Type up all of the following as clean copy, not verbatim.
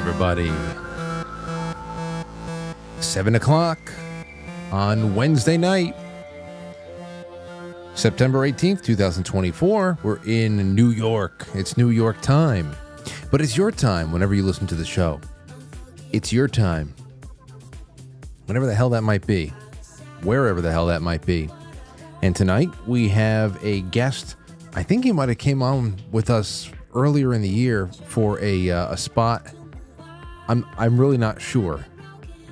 everybody. 7 o'clock on Wednesday night, September 18th, 2024. We're in New York. It's New York time. But it's your time whenever you listen to the show. It's your time. Whenever the hell that might be. Wherever the hell that might be. And tonight we have a guest. I think he might have came on with us earlier in the year for a spot. I'm really not sure.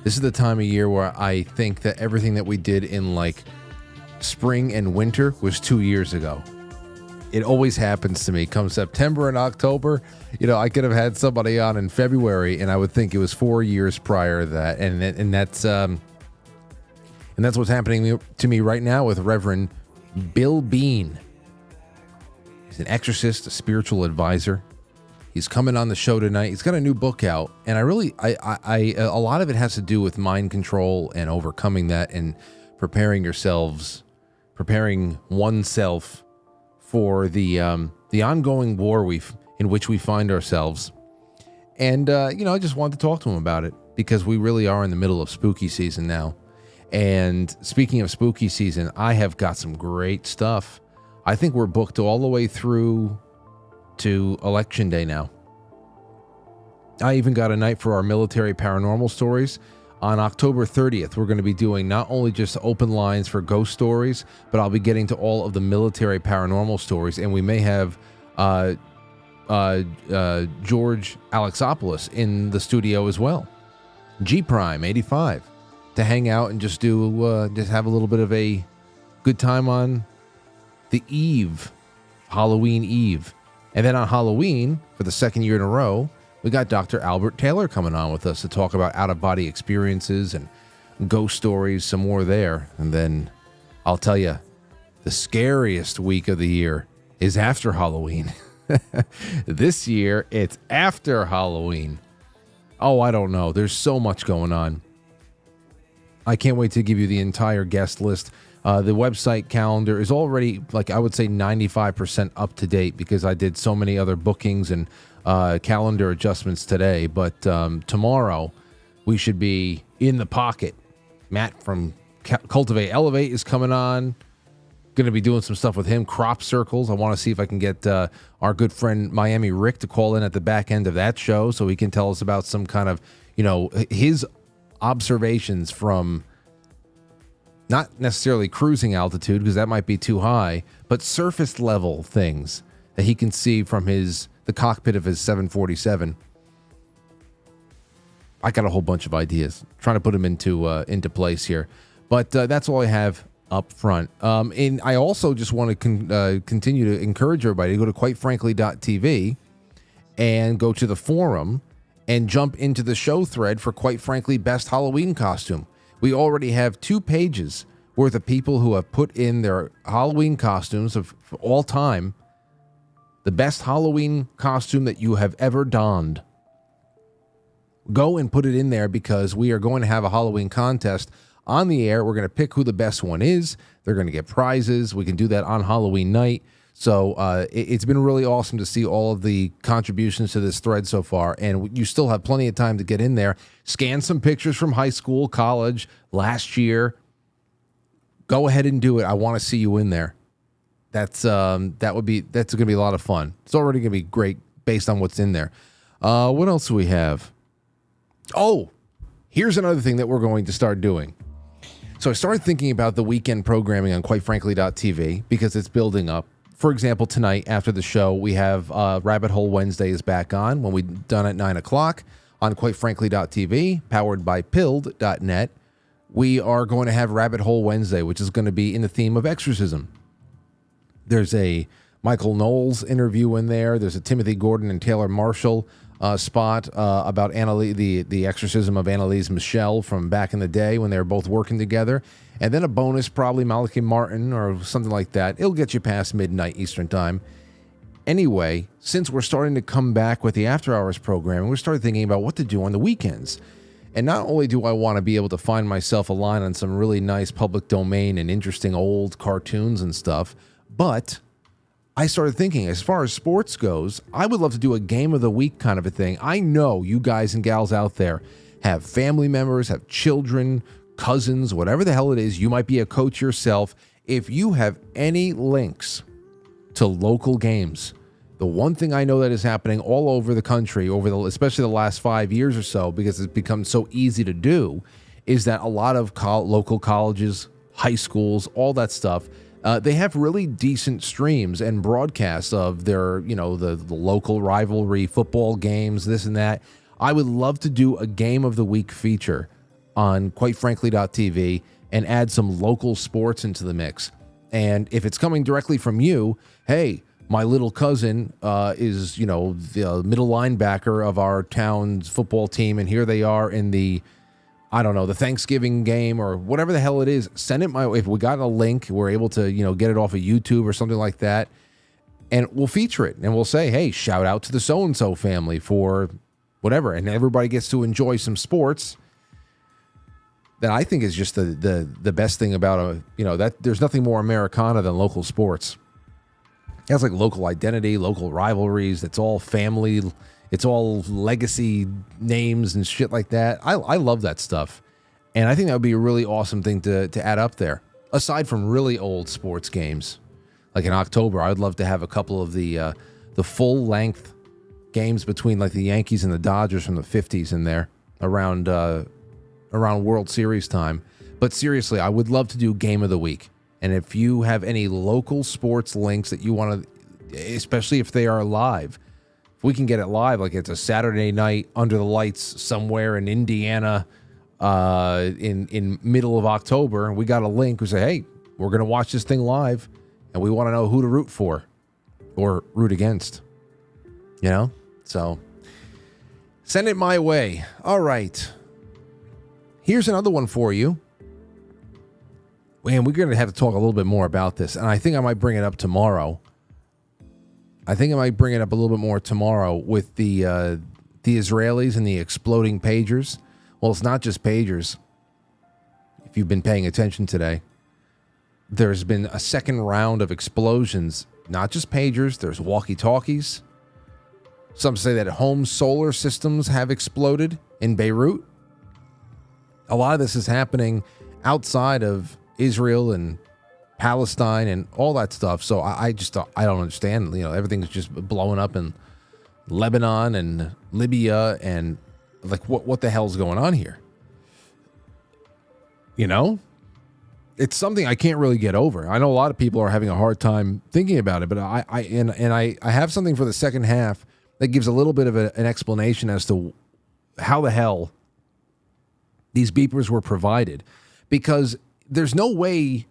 This is the time of year where I think that everything that we did in like spring and winter was 2 years ago. It always happens to me. Come September and October, I could have had somebody on in February, and I would think it was 4 years prior to that, and that's what's happening to me right now with Reverend Bill Bean. He's an exorcist, a spiritual advisor. He's coming on the show tonight. He's got a new book out, and a lot of it has to do with mind control and overcoming that, and preparing oneself for the ongoing war in which we find ourselves. And I just wanted to talk to him about it because we really are in the middle of spooky season now. And speaking of spooky season, I have got some great stuff. I think we're booked all the way through to Election Day now. I even got a night for our military paranormal stories. On October 30th, we're going to be doing not only just open lines for ghost stories, but I'll be getting to all of the military paranormal stories, and we may have George Alexopoulos in the studio as well. G Prime 85 to hang out and just have a little bit of a good time on the eve, Halloween Eve. And then on Halloween, for the second year in a row, we got Dr. Albert Taylor coming on with us to talk about out-of-body experiences and ghost stories, some more there. And then I'll tell you, the scariest week of the year is after Halloween. This year, it's after Halloween. Oh, I don't know. There's so much going on. I can't wait to give you the entire guest list. The website calendar is already, I would say 95% up to date because I did so many other bookings and calendar adjustments today. But tomorrow, we should be in the pocket. Matt from Cultivate Elevate is coming on. Going to be doing some stuff with him. Crop circles. I want to see if I can get our good friend Miami Rick to call in at the back end of that show so he can tell us about some kind of, his observations from not necessarily cruising altitude, because that might be too high, but surface level things that he can see from the cockpit of his 747. I got a whole bunch of ideas, trying to put them into place here, but that's all I have up front. And I also just want to continue to encourage everybody to go to quitefrankly.tv and go to the forum and jump into the show thread for Quite Frankly Best Halloween Costume. We already have 2 pages worth of people who have put in their Halloween costumes of all time. The best Halloween costume that you have ever donned. Go and put it in there because we are going to have a Halloween contest on the air. We're going to pick who the best one is. They're going to get prizes. We can do that on Halloween night. So it's been really awesome to see all of the contributions to this thread so far. And you still have plenty of time to get in there. Scan some pictures from high school, college, last year. Go ahead and do it. I want to see you in there. That's going to be a lot of fun. It's already going to be great based on what's in there. What else do we have? Oh, here's another thing that we're going to start doing. So I started thinking about the weekend programming on quitefrankly.tv because it's building up. For example, tonight after the show, we have Rabbit Hole Wednesday is back on when we're done at 9 o'clock on quitefrankly.tv, powered by pilled.net. We are going to have Rabbit Hole Wednesday, which is going to be in the theme of exorcism. There's a Michael Knowles interview in there. There's a Timothy Gordon and Taylor Marshall spot about the exorcism of Annalise Michel from back in the day when they were both working together. And then a bonus, probably Malachi Martin or something like that. It'll get you past midnight Eastern time. Anyway, since we're starting to come back with the After Hours program, we started thinking about what to do on the weekends. And not only do I want to be able to find myself a line on some really nice public domain and interesting old cartoons and stuff, but I started thinking, as far as sports goes, I would love to do a game of the week kind of a thing. I know you guys and gals out there have family members, have children, cousins, whatever the hell it is. You might be a coach yourself. If you have any links to local games, the one thing I know that is happening all over the country, especially the last 5 years or so, because it's become so easy to do, is that a lot of local colleges, high schools, all that stuff, they have really decent streams and broadcasts of their, the local rivalry football games, this and that. I would love to do a game of the week feature on quitefrankly.tv and add some local sports into the mix. And if it's coming directly from you, hey, my little cousin is, the middle linebacker of our town's football team, and here they are in the Thanksgiving game or whatever the hell it is. Send it my way. If we got a link, we're able to, get it off of YouTube or something like that, and we'll feature it, and we'll say, hey, shout out to the so-and-so family for whatever, and everybody gets to enjoy some sports. That I think is just the best thing about that there's nothing more Americana than local sports. It's like local identity, local rivalries. It's all family. It's all legacy names and shit like that. I love that stuff. And I think that would be a really awesome thing to add up there. Aside from really old sports games. Like in October, I'd love to have a couple of the full-length games between like the Yankees and the Dodgers from the 50s in there around World Series time. But seriously, I would love to do Game of the Week. And if you have any local sports links that you want to, especially if they are live, if we can get it live, like it's a Saturday night under the lights somewhere in Indiana in middle of October, and we got a link, we say, hey, we're going to watch this thing live, and we want to know who to root for or root against. So send it my way. All right. Here's another one for you. And we're going to have to talk a little bit more about this. And I think I might bring it up tomorrow. With the Israelis and the exploding pagers. Well, it's not just pagers. If you've been paying attention today, there's been a second round of explosions. Not just pagers. There's walkie-talkies. Some say that home solar systems have exploded in Beirut. A lot of this is happening outside of Israel and Palestine and all that stuff. So I don't understand. Everything's just blowing up in Lebanon and Libya, and like what the hell's going on here? It's something I can't really get over. I know a lot of people are having a hard time thinking about it, but I have something for the second half that gives a little bit of an explanation as to how the hell these beepers were provided, because there's no way,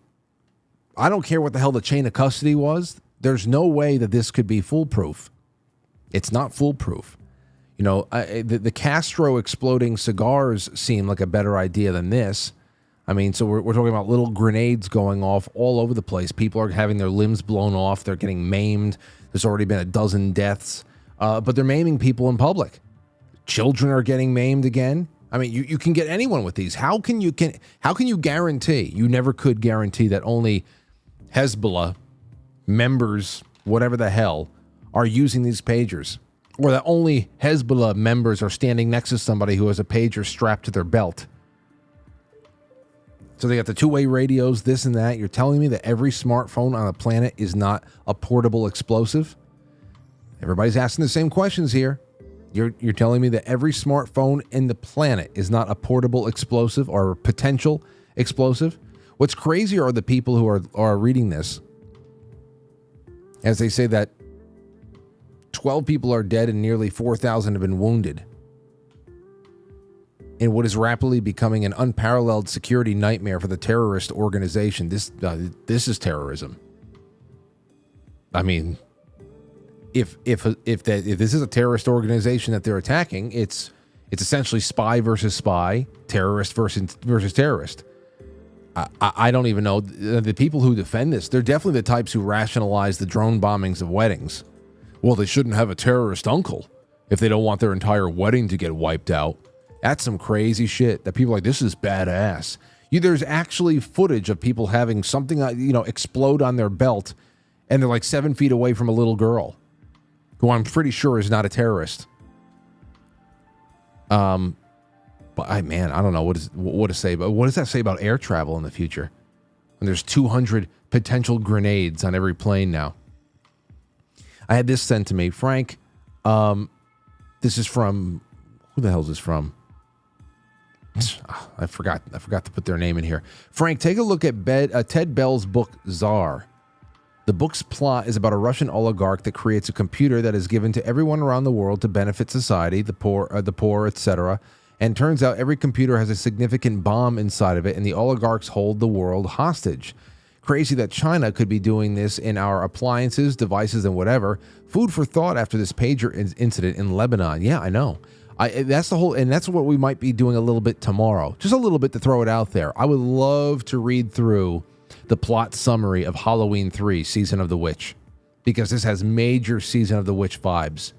I don't care what the hell the chain of custody was, there's no way that this could be foolproof. It's not foolproof. The Castro exploding cigars seem like a better idea than this. I mean, so we're talking about little grenades going off all over the place. People are having their limbs blown off. They're getting maimed. There's already been a dozen deaths, but they're maiming people in public. Children are getting maimed again. I mean, you can get anyone with these. How can you guarantee? You never could guarantee that only Hezbollah members, whatever the hell, are using these pagers, or that only Hezbollah members are standing next to somebody who has a pager strapped to their belt. So they got the two-way radios, this and that. You're telling me that every smartphone on the planet is not a portable explosive? Everybody's asking the same questions here. You're telling me that every smartphone in the planet is not a portable explosive or a potential explosive? What's crazy are the people who are reading this, as they say that 12 people are dead and nearly 4,000 have been wounded in what is rapidly becoming an unparalleled security nightmare for the terrorist organization. This is terrorism. I mean, if this is a terrorist organization that they're attacking, it's essentially spy versus spy, terrorist versus terrorist. I don't even know. The people who defend this, they're definitely the types who rationalize the drone bombings of weddings. Well, they shouldn't have a terrorist uncle if they don't want their entire wedding to get wiped out. That's some crazy shit that people are like, this is badass. There's actually footage of people having something, explode on their belt And they're like 7 feet away from a little girl who I'm pretty sure is not a terrorist. But I don't know what to say. But what does that say about air travel in the future? And there's 200 potential grenades on every plane now. I had this sent to me, Frank. This is from, who the hell is this from? I forgot to put their name in here. Frank, take a look at Ted Bell's book Czar. The book's plot is about a Russian oligarch that creates a computer that is given to everyone around the world to benefit society, the poor, etc. And turns out every computer has a significant bomb inside of it, and the oligarchs hold the world hostage. Crazy that China could be doing this in our appliances, devices, and whatever. Food for thought after this pager incident in Lebanon. Yeah, I know. That's the whole, and that's what we might be doing a little bit tomorrow. Just a little bit to throw it out there. I would love to read through the plot summary of Halloween 3, Season of the Witch, because this has major Season of the Witch vibes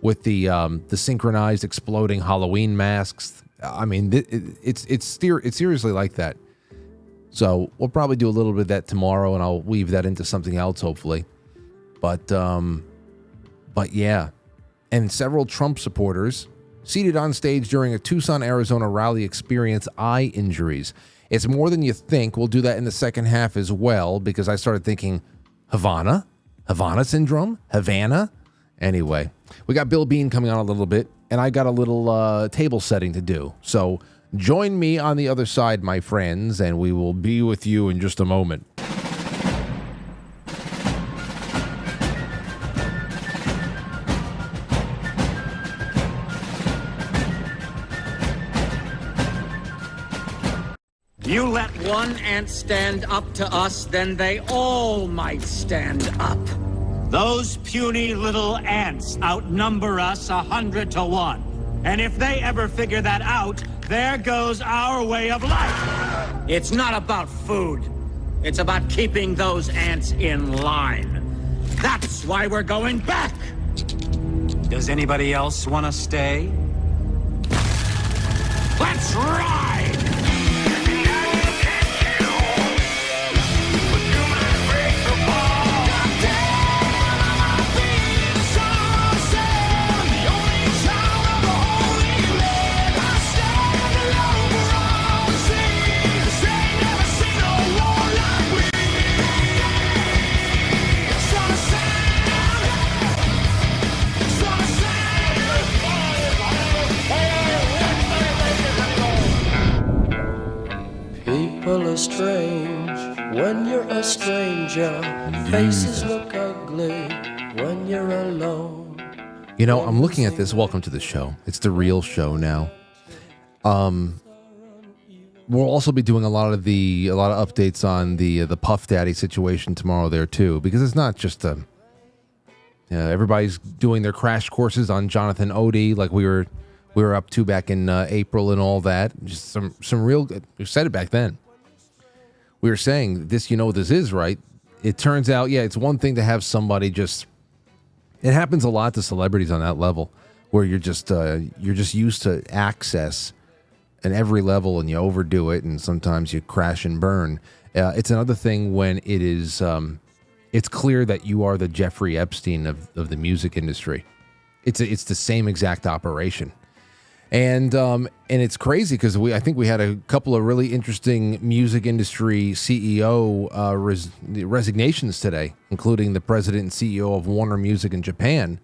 with the synchronized exploding Halloween masks. I mean, it's seriously like that. So we'll probably do a little bit of that tomorrow, and I'll weave that into something else, hopefully. But yeah. And several Trump supporters seated on stage during a Tucson, Arizona rally experience eye injuries. It's more than you think. We'll do that in the second half as well, because I started thinking, Havana syndrome? Havana? Anyway, we got Bill Bean coming on a little bit, and I got a little table setting to do. So join me on the other side, my friends, and we will be with you in just a moment. You let one ant stand up to us, then they all might stand up. Those puny little ants outnumber us 100 to 1. And if they ever figure that out, there goes our way of life. It's not about food. It's about keeping those ants in line. That's why we're going back. Does anybody else want to stay? Let's ride! People are strange when you're a stranger. Faces look ugly when you're alone. You know, I'm looking at this. Welcome to the show. It's the real show now. We'll also be doing a lot of updates on the Puff Daddy situation tomorrow there too, because it's not just everybody's doing their crash courses on Jonathan Odie like we were up to back in April and all that. Just some real. We said it back then. We were saying this. You know what this is, right? It turns out, yeah, it's one thing to have somebody just. It happens a lot to celebrities on that level, where you're just used to access at every level, and you overdo it, and sometimes you crash and burn. It's another thing when it is. It's clear that you are the Jeffrey Epstein of the music industry. It's the same exact operation. And it's crazy because I think we had a couple of really interesting music industry CEO resignations today, including the president and CEO of Warner Music in Japan.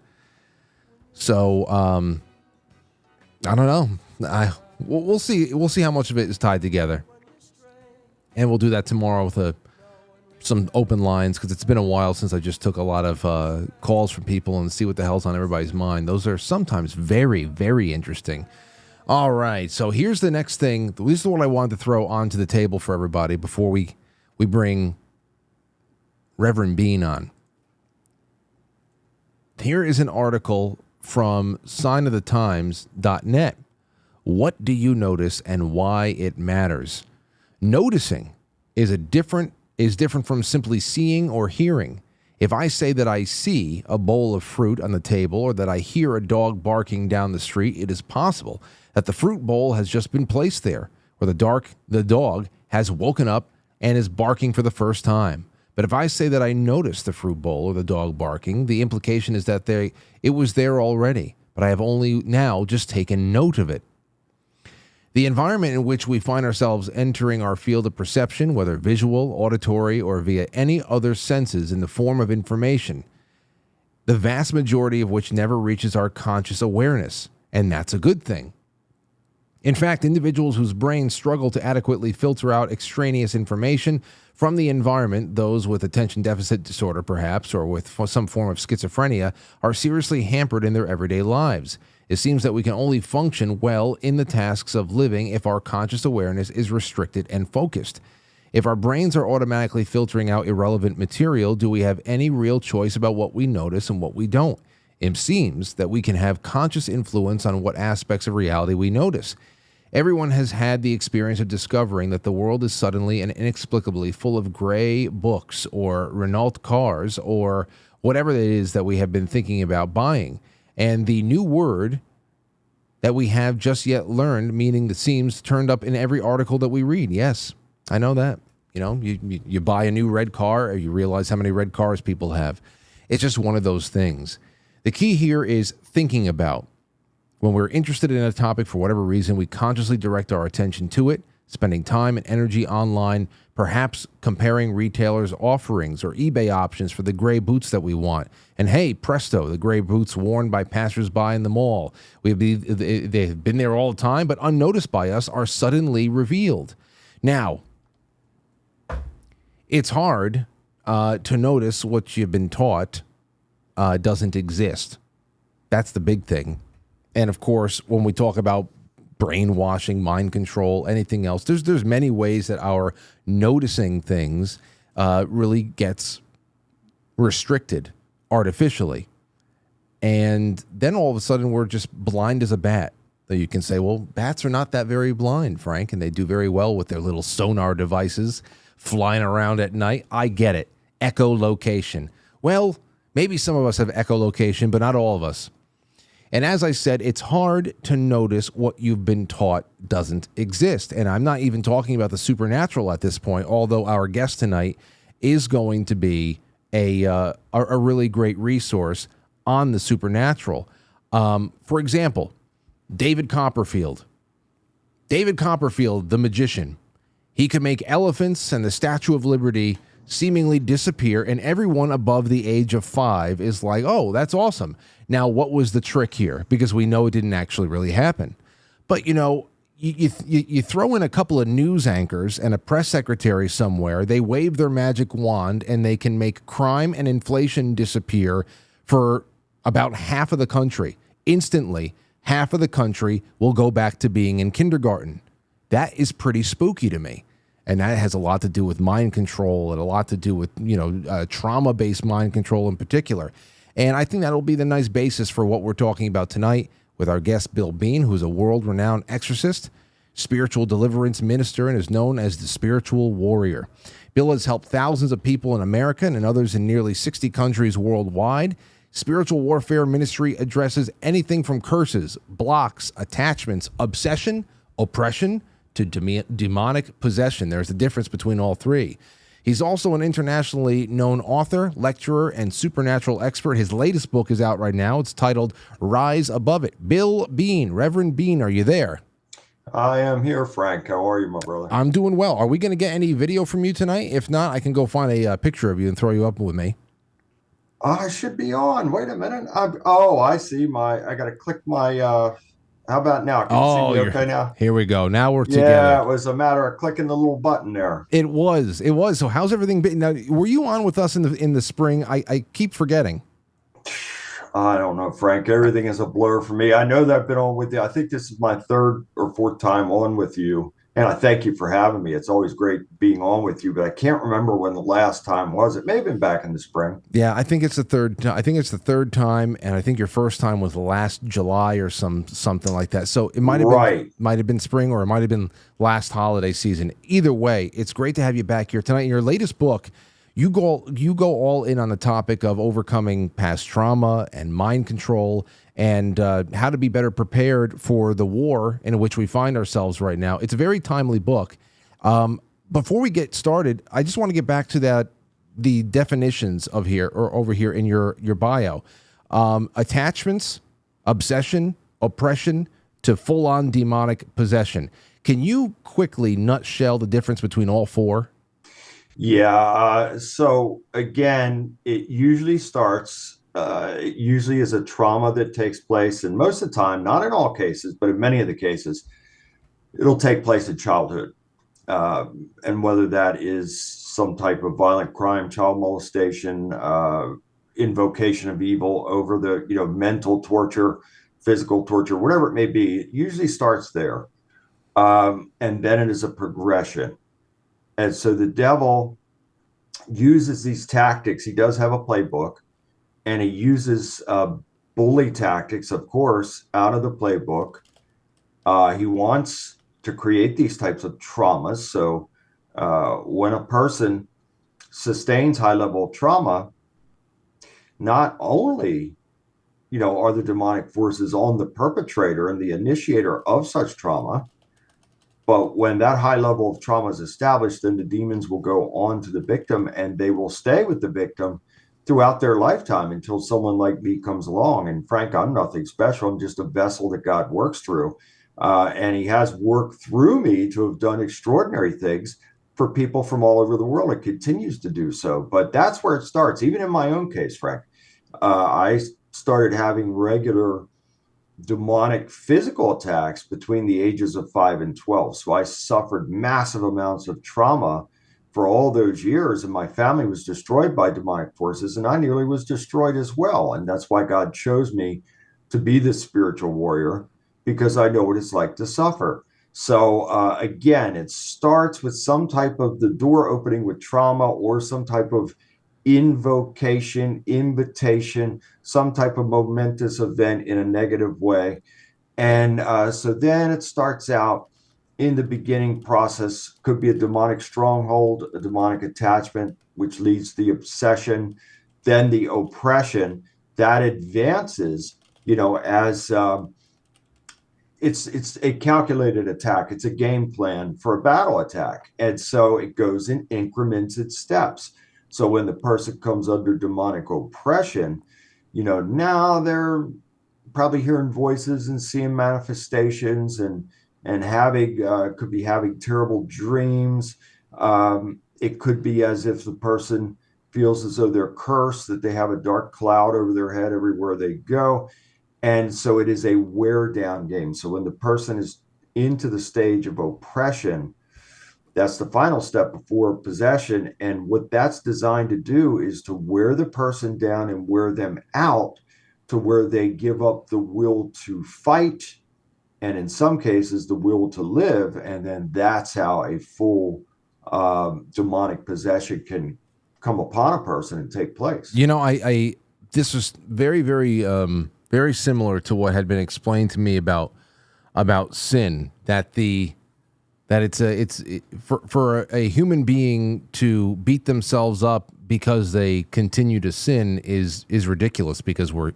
So I don't know. We'll see. We'll see how much of it is tied together, and we'll do that tomorrow with some open lines, because it's been a while since I just took a lot of calls from people and see what the hell's on everybody's mind. Those are sometimes very, very interesting. All right, so here's the next thing. This is what I wanted to throw onto the table for everybody before we bring Reverend Bean on. Here is an article from signofthetimes.net. What do you notice and why it matters? Noticing is different from simply seeing or hearing. If I say that I see a bowl of fruit on the table or that I hear a dog barking down the street, it is possible that the fruit bowl has just been placed there, or the dog has woken up and is barking for the first time. But if I say that I noticed the fruit bowl or the dog barking, the implication is that it was there already, but I have only now just taken note of it. The environment in which we find ourselves entering our field of perception, whether visual, auditory, or via any other senses in the form of information, the vast majority of which never reaches our conscious awareness, and that's a good thing. In fact, individuals whose brains struggle to adequately filter out extraneous information from the environment, those with attention deficit disorder perhaps, or with some form of schizophrenia, are seriously hampered in their everyday lives. It seems that we can only function well in the tasks of living if our conscious awareness is restricted and focused. If our brains are automatically filtering out irrelevant material, do we have any real choice about what we notice and what we don't? It seems that we can have conscious influence on what aspects of reality we notice. Everyone has had the experience of discovering that the world is suddenly and inexplicably full of gray books or Renault cars or whatever it is that we have been thinking about buying. And the new word that we have just yet learned, meaning the seems, turned up in every article that we read. Yes, I know that. You know, you buy a new red car, or you realize how many red cars people have. It's just one of those things. The key here is thinking about. When we're interested in a topic for whatever reason, we consciously direct our attention to it, spending time and energy online, perhaps comparing retailers' offerings or eBay options for the gray boots that we want. And hey, presto, the gray boots worn by passersby in the mall. They've been there all the time, but unnoticed by us, are suddenly revealed. Now, it's hard to notice what you've been taught doesn't exist. That's the big thing. And of course, when we talk about brainwashing, mind control, anything else, there's many ways that our noticing things really gets restricted artificially. And then all of a sudden we're just blind as a bat. So you can say, well, bats are not that very blind, Frank, and they do very well with their little sonar devices flying around at night. I get it. Echolocation. Well, maybe some of us have echolocation, but not all of us. And as I said, it's hard to notice what you've been taught doesn't exist. And I'm not even talking about the supernatural at this point, although our guest tonight is going to be a really great resource on the supernatural. For example, David Copperfield. David Copperfield, the magician. He could make elephants and the Statue of Liberty seemingly disappear, and everyone above the age of 5 is like, oh, that's awesome. Now, what was the trick here? Because we know it didn't actually really happen. But, you know, you throw in a couple of news anchors and a press secretary somewhere, they wave their magic wand, and they can make crime and inflation disappear for about half of the country. Instantly, half of the country will go back to being in kindergarten. That is pretty spooky to me. And that has a lot to do with mind control and a lot to do with, trauma-based mind control in particular. And I think that'll be the nice basis for what we're talking about tonight with our guest, Bill Bean, who's a world-renowned exorcist, spiritual deliverance minister, and is known as the spiritual warrior. Bill has helped thousands of people in America and others in nearly 60 countries worldwide. Spiritual warfare ministry addresses anything from curses, blocks, attachments, obsession, oppression, to demonic possession. There's a difference between all three. He's also an internationally known author, lecturer, and supernatural expert. His latest book is out right now. It's titled Rise Above It. Bill Bean, Reverend Bean, are you there? I am here, Frank. How are you, my brother? I'm doing well. Are we going to get any video from you tonight? If not, I can go find a picture of you and throw you up with me. I should be on. Wait a minute. I see I got to click my... How about now? Can you see me okay now? Here we go. Now we're together. Yeah, it was a matter of clicking the little button there. It was. So how's everything been? Now, were you on with us in the spring? I keep forgetting. I don't know, Frank. Everything is a blur for me. I know that I've been on with you. I think this is my 3rd or 4th time on with you. And I thank you for having me. It's always great being on with you, but I can't remember when the last time was. It may have been back in the spring. Yeah, I think it's the third. I think it's the 3rd time, and I think your first time was last July or something like that. So it might have been spring, or it might have been last holiday season. Either way, it's great to have you back here tonight. In your latest book, you go all in on the topic of overcoming past trauma and mind control, and how to be better prepared for the war in which we find ourselves right now. It's a very timely book. Before we get started, I just want to get back to the definitions of here or over here in your bio. Attachments, obsession, oppression to full-on demonic possession. Can you quickly nutshell the difference between all four? Yeah. So again, it usually starts, it usually is a trauma that takes place. And most of the time, not in all cases, but in many of the cases, it'll take place in childhood. And whether that is some type of violent crime, child molestation, invocation of evil over the, mental torture, physical torture, whatever it may be, it usually starts there. And then it is a progression. And so the devil uses these tactics. He does have a playbook, and he uses bully tactics, of course, out of the playbook. He wants to create these types of traumas. So when a person sustains high level trauma, not only are the demonic forces on the perpetrator and the initiator of such trauma, but when that high level of trauma is established, then the demons will go on to the victim, and they will stay with the victim throughout their lifetime until someone like me comes along. And Frank, I'm nothing special. I'm just a vessel that God works through. And he has worked through me to have done extraordinary things for people from all over the world. It continues to do so. But that's where it starts. Even in my own case, Frank, I started having regular demonic physical attacks between the ages of 5 and 12. So I suffered massive amounts of trauma for all those years, and my family was destroyed by demonic forces, and I nearly was destroyed as well. And that's why God chose me to be this spiritual warrior, because I know what it's like to suffer. So again, it starts with some type of the door opening with trauma, or some type of invocation, invitation, some type of momentous event in a negative way. And so then it starts out in the beginning process, could be a demonic stronghold, a demonic attachment, which leads to the obsession, then the oppression that advances, as it's a calculated attack. It's a game plan for a battle attack. And so it goes in increments, its steps. So when the person comes under demonic oppression, now they're probably hearing voices and seeing manifestations, and having could be having terrible dreams. It could be as if the person feels as though they're cursed, that they have a dark cloud over their head everywhere they go. And so it is a wear down game. So when the person is into the stage of oppression, that's the final step before possession. And what that's designed to do is to wear the person down and wear them out to where they give up the will to fight, and in some cases, the will to live. And then that's how a full demonic possession can come upon a person and take place. I this was very, very, very similar to what had been explained to me about sin, that it's for a human being to beat themselves up because they continue to sin is ridiculous, because we're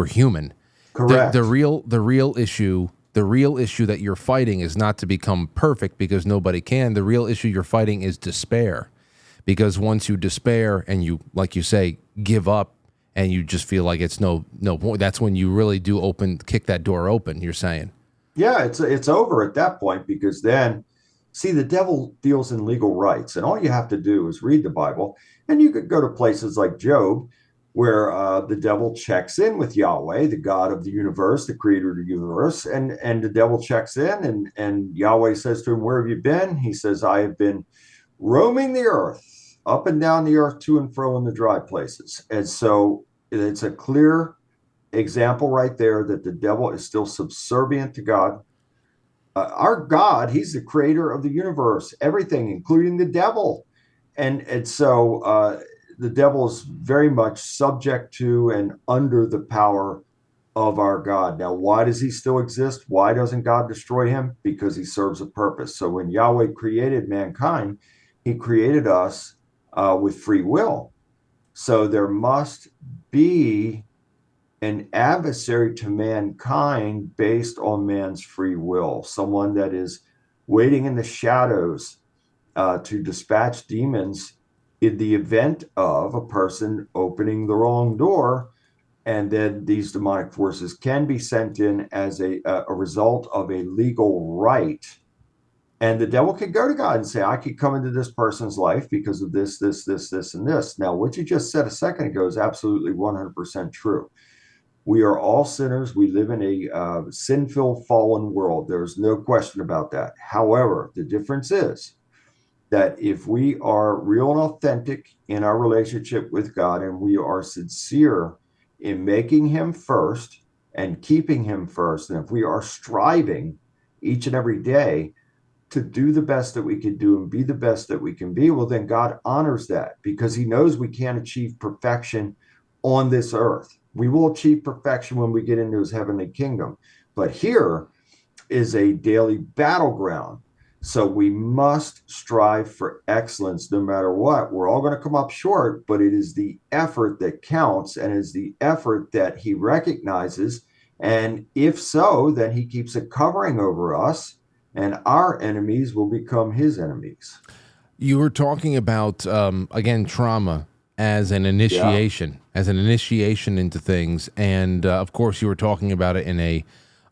human. Correct. The real issue that you're fighting is not to become perfect, because nobody can. The real issue you're fighting is despair, because once you despair and you, like you say, give up, and you just feel like it's no point, that's when you really do kick that door open, you're saying. Yeah, it's over at that point, because then, see, the devil deals in legal rights, and all you have to do is read the Bible. And you could go to places like Job, where the devil checks in with Yahweh, the God of the universe, the creator of the universe, and the devil checks in, and Yahweh says to him, "Where have you been?" He says, "I have been roaming the earth, up and down the earth, to and fro in the dry places." And so it's a clear example right there that the devil is still subservient to God. Our God, he's the creator of the universe, everything, including the devil. And so the devil is very much subject to and under the power of our God. Now, why does he still exist? Why doesn't God destroy him? Because he serves a purpose. So when Yahweh created mankind, he created us with free will. So there must be an adversary to mankind based on man's free will, someone that is waiting in the shadows to dispatch demons in the event of a person opening the wrong door, and then these demonic forces can be sent in as a result of a legal right. And the devil could go to God and say, I could come into this person's life because of this, and this. Now, what you just said a second ago is absolutely 100% true. We are all sinners. We live in a sin-filled, fallen world. There's no question about that. However, the difference is that if we are real and authentic in our relationship with God, and we are sincere in making him first and keeping him first, and if we are striving each and every day to do the best that we can do and be the best that we can be, well, then God honors that, because he knows we can't achieve perfection on this earth. We will achieve perfection when we get into his heavenly kingdom. But here is a daily battleground. So we must strive for excellence no matter what. We're all going to come up short, but it is the effort that counts, and is the effort that he recognizes. And if so, then he keeps a covering over us, and our enemies will become his enemies. You were talking about, again, trauma as an initiation, into things. And of course, you were talking about it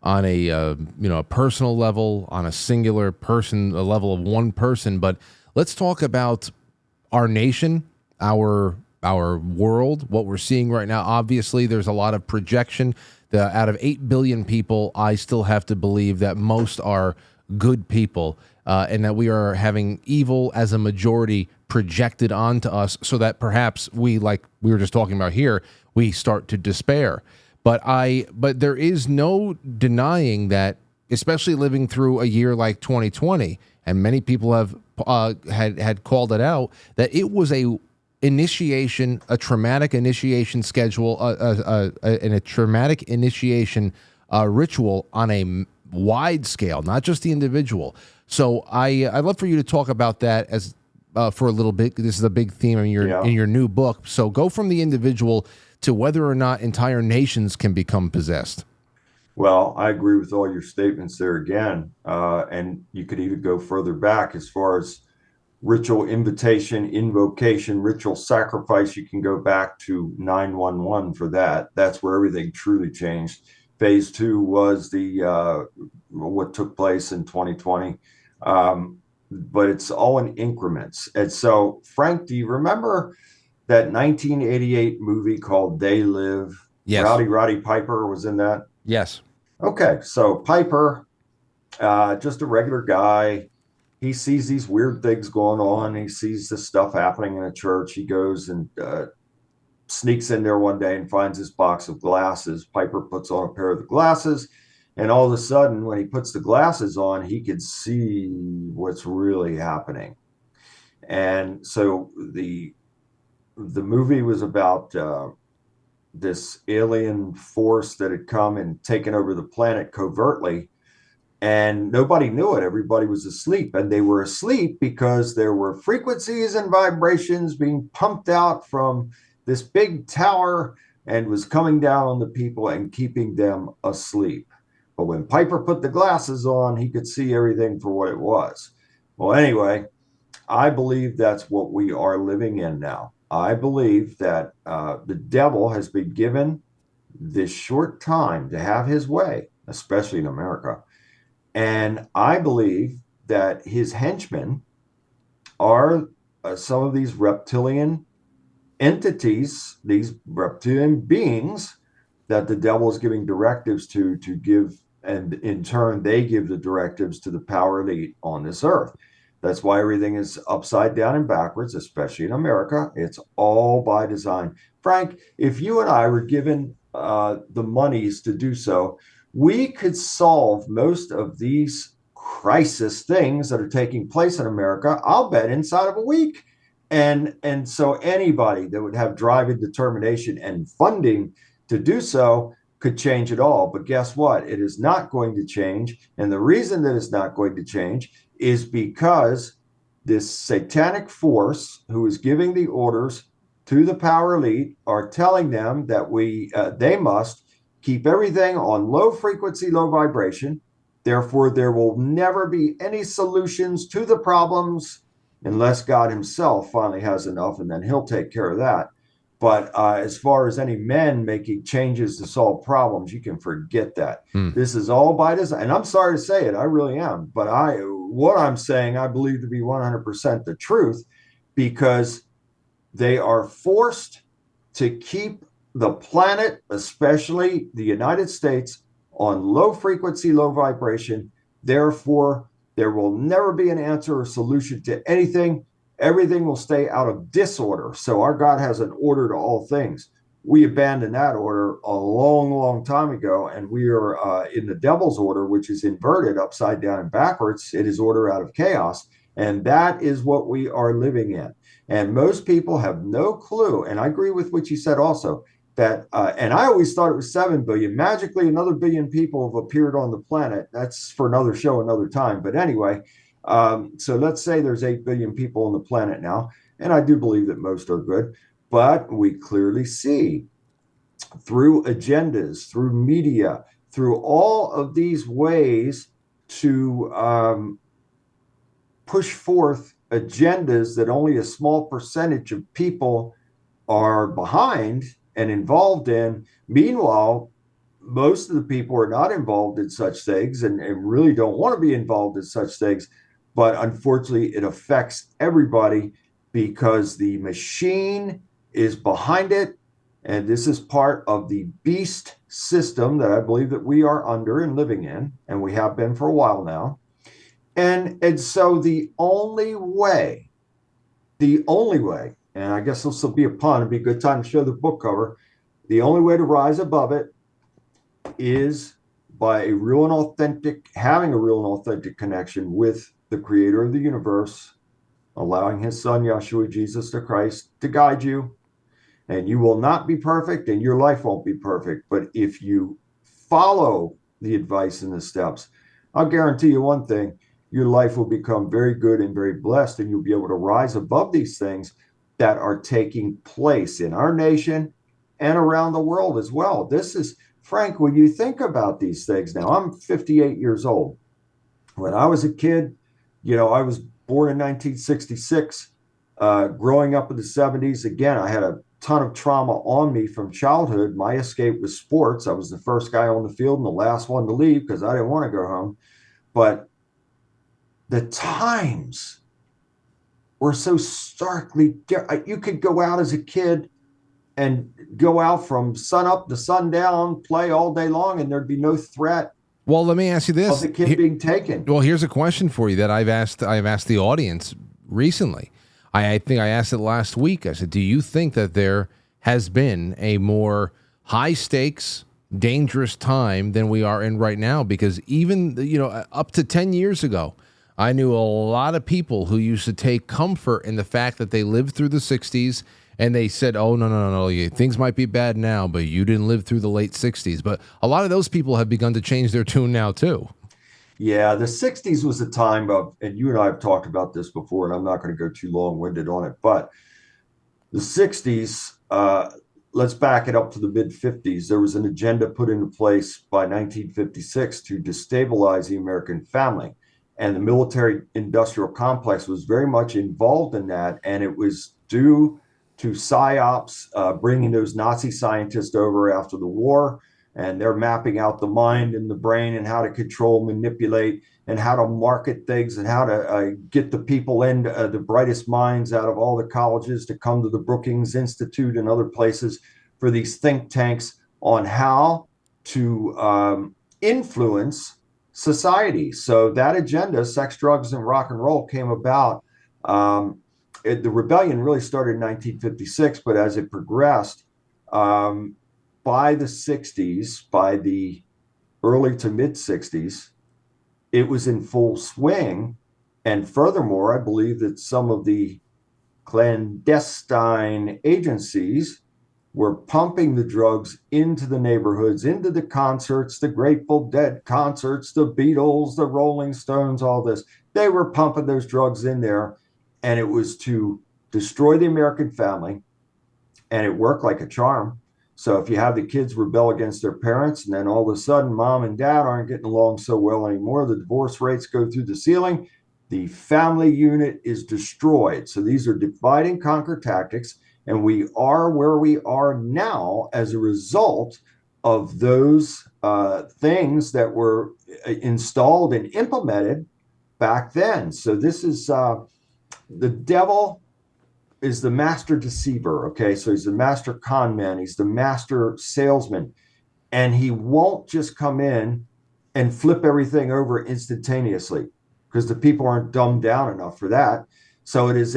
on a personal level, on a singular person, a level of one person. But let's talk about our nation, our world, what we're seeing right now. Obviously, there's a lot of projection. Out of 8 billion people, I still have to believe that most are good people, and that we are having evil as a majority projected onto us, so that perhaps we, like we were just talking about here, we start to despair. But there is no denying that, especially living through a year like 2020, and many people have had called it out, that it was a traumatic initiation schedule, and a traumatic initiation ritual on a wide scale, not just the individual. So I'd love for you to talk about that as for a little bit. This is a big theme in your new book. So go from the individual to whether or not entire nations can become possessed. Well, I agree with all your statements there again. And you could even go further back as far as ritual invitation, invocation, ritual sacrifice. You can go back to 9/11 for that. That's where everything truly changed. Phase 2 was what took place in 2020. But it's all in increments. And so, Frank, do you remember that 1988 movie called They Live? Yes. Roddy Piper was in that? Yes. Okay, so Piper, just a regular guy. He sees these weird things going on. He sees this stuff happening in a church. He goes and sneaks in there one day and finds this box of glasses. Piper puts on a pair of the glasses, and all of a sudden, when he puts the glasses on, he can see what's really happening. And so the movie was about this alien force that had come and taken over the planet covertly, and nobody knew it. Everybody was asleep, and they were asleep because there were frequencies and vibrations being pumped out from this big tower and was coming down on the people and keeping them asleep. But when Piper put the glasses on, he could see everything for what it was. Well, anyway, I believe that's what we are living in now. I believe that the devil has been given this short time to have his way, especially in America. And I believe that his henchmen are some of these reptilian entities, these reptilian beings that the devil is giving directives to give, and in turn they give the directives to the power elite on this earth. That's why everything is upside down and backwards, especially in America. It's all by design. Frank, if you and I were given the monies to do so, we could solve most of these crisis things that are taking place in America, I'll bet, inside of a week. And so anybody that would have drive and determination and funding to do so could change it all. But guess what? It is not going to change. And the reason that it's not going to change is because this satanic force who is giving the orders to the power elite are telling them that they must keep everything on low frequency, low vibration. Therefore, there will never be any solutions to the problems unless God himself finally has enough, and then he'll take care of that. But as far as any men making changes to solve problems, you can forget that. This is all by design. And I'm sorry to say it, I really am. But what I'm saying, I believe to be 100% the truth, because they are forced to keep the planet, especially the United States, on low frequency, low vibration. Therefore, there will never be an answer or solution to anything. Everything will stay out of disorder. So our God has an order to all things. We abandoned that order a long, long time ago, and we are in the devil's order, which is inverted, upside down and backwards. It is order out of chaos, and that is what we are living in. And most people have no clue, and I agree with what you said also, that, and I always thought it was 7 billion. Magically, another billion people have appeared on the planet. That's for another show, another time. But anyway, so let's say there's 8 billion people on the planet now, and I do believe that most are good, but we clearly see through agendas, through media, through all of these ways to push forth agendas that only a small percentage of people are behind and involved in. Meanwhile, most of the people are not involved in such things and really don't want to be involved in such things. But unfortunately, it affects everybody because the machine is behind it. And this is part of the beast system that I believe that we are under and living in, and we have been for a while now. And so the only way, and I guess this will be a pun, it'd be a good time to show the book cover. The only way to rise above it is by having a real and authentic connection with the creator of the universe, allowing his son, Yeshua, Jesus the Christ, to guide you. And you will not be perfect and your life won't be perfect. But if you follow the advice and the steps, I'll guarantee you one thing, your life will become very good and very blessed, and you'll be able to rise above these things that are taking place in our nation and around the world as well. This is, Frank, when you think about these things now, I'm 58 years old. When I was a kid, I was born in 1966, growing up in the 70s. Again, I had a ton of trauma on me from childhood. My escape was sports. I was the first guy on the field and the last one to leave because I didn't want to go home. But the times were so starkly different. You could go out as a kid and go out from sun up to sundown, play all day long, and there'd be no threat. Well, let me ask you this: of the kid being taken. Well, here's a question for you that I've asked the audience recently. I think I asked it last week. I said, do you think that there has been a more high stakes, dangerous time than we are in right now? Because even, up to 10 years ago, I knew a lot of people who used to take comfort in the fact that they lived through the 60s and they said, oh, no, things might be bad now, but you didn't live through the late 60s. But a lot of those people have begun to change their tune now, too. Yeah, the 60s was a time of, and you and I have talked about this before, and I'm not going to go too long-winded on it, but the 60s, let's back it up to the mid-50s. There was an agenda put into place by 1956 to destabilize the American family. And the military-industrial complex was very much involved in that, and it was due to PSYOPs, bringing those Nazi scientists over after the war, and they're mapping out the mind and the brain and how to control, manipulate, and how to market things and how to get the people in, the brightest minds out of all the colleges to come to the Brookings Institute and other places for these think tanks on how to influence society. So that agenda, sex, drugs, and rock and roll, came about. The rebellion really started in 1956, but as it progressed, by the 60s, by the early to mid 60s, it was in full swing. And furthermore, I believe that some of the clandestine agencies were pumping the drugs into the neighborhoods, into the concerts, the Grateful Dead concerts, the Beatles, the Rolling Stones, all this. They were pumping those drugs in there, and it was to destroy the American family, and it worked like a charm. So if you have the kids rebel against their parents, and then all of a sudden mom and dad aren't getting along so well anymore, the divorce rates go through the ceiling, The family unit is destroyed. So these are divide and conquer tactics. And we are where we are now as a result of those things that were installed and implemented back then. So this is the devil is the master deceiver. Okay, so he's the master con man. He's the master salesman, and he won't just come in and flip everything over instantaneously because the people aren't dumbed down enough for that. So it is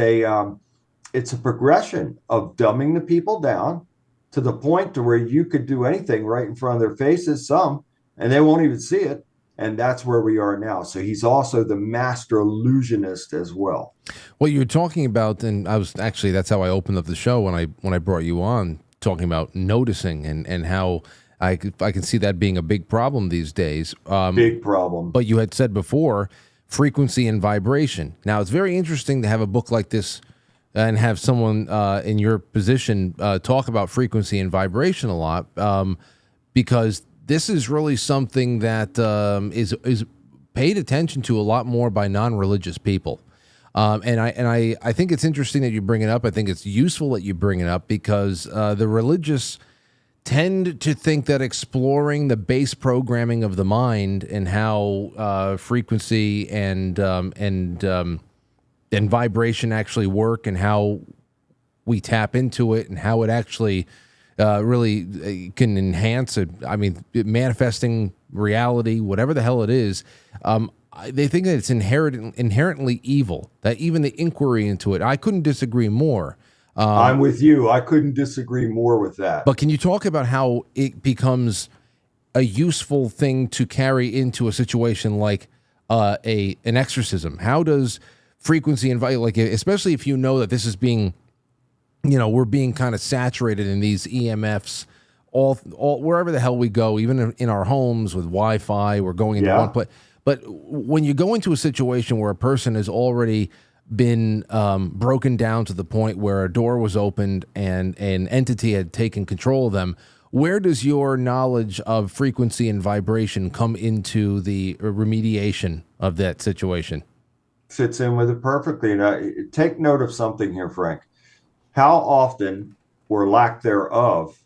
it's a progression of dumbing the people down to the point to where you could do anything right in front of their faces, some, and they won't even see it. And that's where we are now. So he's also the master illusionist as well. Well, you're talking about, and I was actually, that's how I opened up the show when I brought you on, talking about noticing and how I can see that being a big problem these days. Big problem. But you had said before, frequency and vibration. Now, it's very interesting to have a book like this and have someone in your position talk about frequency and vibration a lot, because this is really something that is paid attention to a lot more by non-religious people. And I think it's interesting that you bring it up. I think it's useful that you bring it up because the religious tend to think that exploring the base programming of the mind and how frequency and vibration actually work and how we tap into it and how it actually really can enhance it. I mean, manifesting reality, whatever the hell it is. They think that it's inherently evil, that even the inquiry into it, I couldn't disagree more. I'm with you. I couldn't disagree more with that. But can you talk about how it becomes a useful thing to carry into a situation like an exorcism? How does frequency and like, especially if you know that this is being, we're being kind of saturated in these EMFs all wherever the hell we go, even in our homes with Wi-Fi, we're going into one place. But when you go into a situation where a person has already been broken down to the point where a door was opened and an entity had taken control of them, where does your knowledge of frequency and vibration come into the remediation of that situation? Fits in with it perfectly. And take note of something here, Frank. How often, or lack thereof,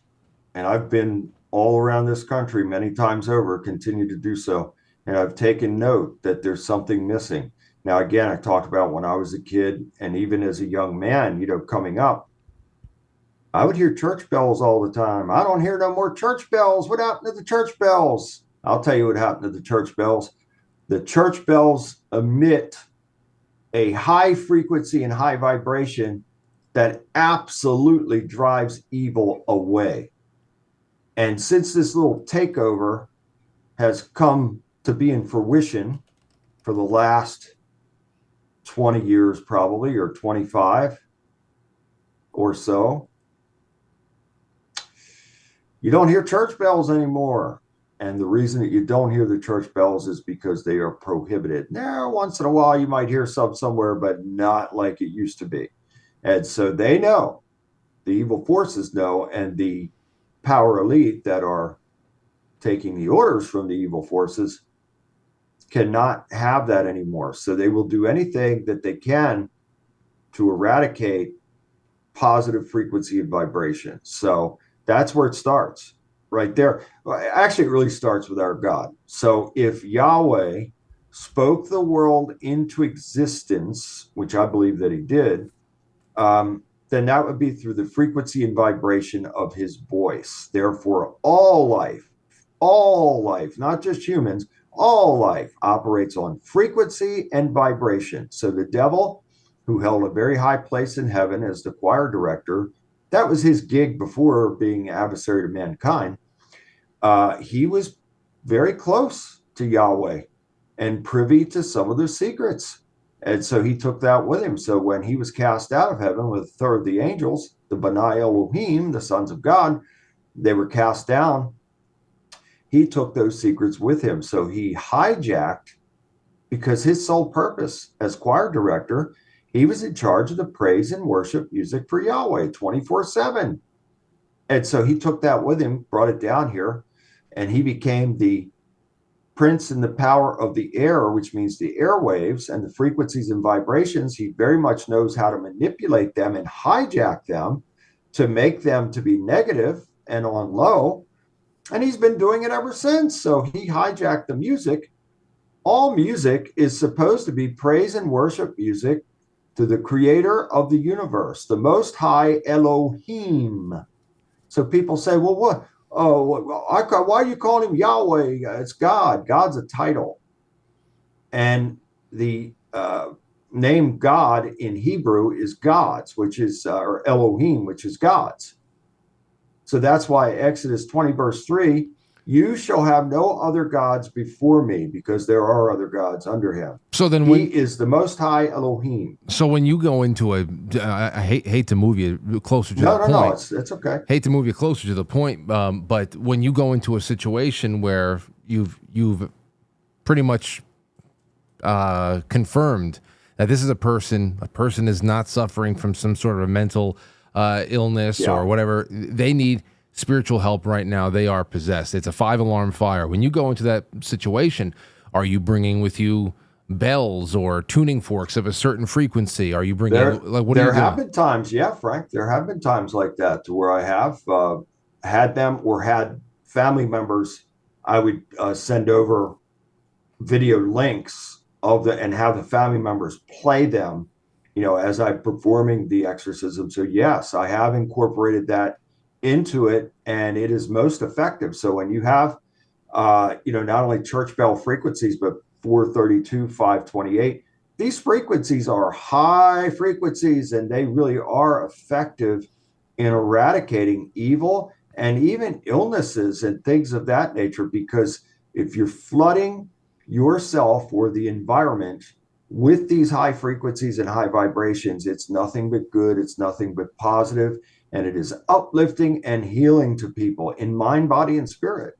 and I've been all around this country many times over, continue to do so, and I've taken note that there's something missing. Now, again, I talked about when I was a kid and even as a young man, coming up, I would hear church bells all the time. I don't hear no more church bells. What happened to the church bells? I'll tell you what happened to the church bells. The church bells emit a high frequency and high vibration that absolutely drives evil away. And since this little takeover has come to be in fruition for the last 20 years probably, or 25 or so, you don't hear church bells anymore. And the reason that you don't hear the church bells is because they are prohibited. Now, once in a while you might hear some somewhere, but not like it used to be. And so they know, the evil forces know, and the power elite that are taking the orders from the evil forces cannot have that anymore. So they will do anything that they can to eradicate positive frequency and vibration. So that's where it starts, right there. Actually, it really starts with our God. So if Yahweh spoke the world into existence, which I believe that he did, then that would be through the frequency and vibration of his voice. Therefore, all life, not just humans, all life operates on frequency and vibration. So the devil, who held a very high place in heaven as the choir director, that was his gig before being adversary to mankind. He was very close to Yahweh and privy to some of the secrets. And so he took that with him. So when he was cast out of heaven with a third of the angels, the B'nai Elohim, the sons of God, they were cast down. He took those secrets with him. So he hijacked, because his sole purpose as choir director, he was in charge of the praise and worship music for Yahweh 24/7. And so he took that with him, brought it down here, and he became the prince in the power of the air, which means the airwaves and the frequencies and vibrations. He very much knows how to manipulate them and hijack them to make them to be negative and on low. And he's been doing it ever since. So he hijacked the music. All music is supposed to be praise and worship music to the creator of the universe, the Most High Elohim. So people say, well, what? Oh, why are you calling him Yahweh? It's God. God's a title. And the name God in Hebrew is God's, which is, or Elohim, which is God's. So that's why Exodus 20, verse 3, you shall have no other gods before me, because there are other gods under him. So then he is the Most High Elohim. So when you go into I hate to move you closer to the point. No, it's okay. Hate to move you closer to the point, but when you go into a situation where you've pretty much confirmed that this is a person is not suffering from some sort of a mental illness or whatever, they need spiritual help right now. They are possessed. It's a 5-alarm fire. When you go into that situation, are you bringing with you bells or tuning forks of a certain frequency? Are you bringing there have been times, Frank, there have been times like that to where I have had them or had family members. I would send over video links and have the family members play them, as I'm performing the exorcism. So yes, I have incorporated that into it, and it is most effective. So when you have not only church bell frequencies, but 432, 528, these frequencies are high frequencies, and they really are effective in eradicating evil and even illnesses and things of that nature. Because if you're flooding yourself or the environment with these high frequencies and high vibrations, it's nothing but good, it's nothing but positive, and it is uplifting and healing to people in mind, body, and spirit.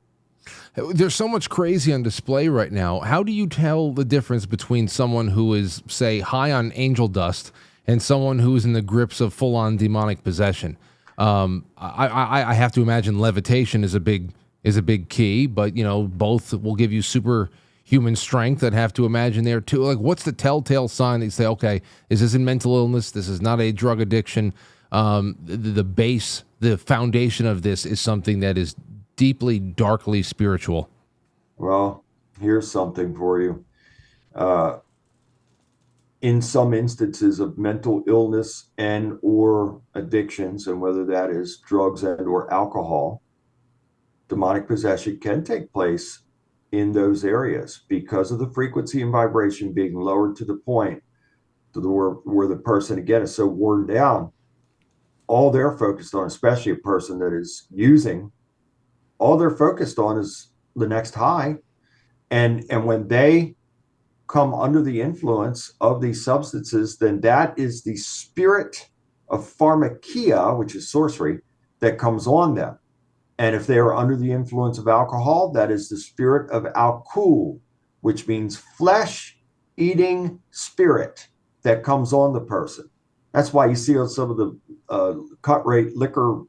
There's so much crazy on display right now. How do you tell the difference between someone who is, say, high on angel dust and someone who is in the grips of full-on demonic possession? I have to imagine levitation is a big key, but both will give you superhuman strength. I'd have to imagine there too. Like, what's the telltale sign that you say, okay, is this a mental illness? This is not a drug addiction. The foundation of this is something that is deeply, darkly spiritual. Well, here's something for you. In some instances of mental illness and or addictions, and whether that is drugs and or alcohol, demonic possession can take place in those areas because of the frequency and vibration being lowered to the point where the person, again, is so worn down. All they're focused on, especially a person that is using, all they're focused on is the next high. And when they come under the influence of these substances, then that is the spirit of pharmakia, which is sorcery, that comes on them. And if they are under the influence of alcohol, that is the spirit of alkul, which means flesh-eating spirit that comes on the person. That's why you see on some of the cut rate liquor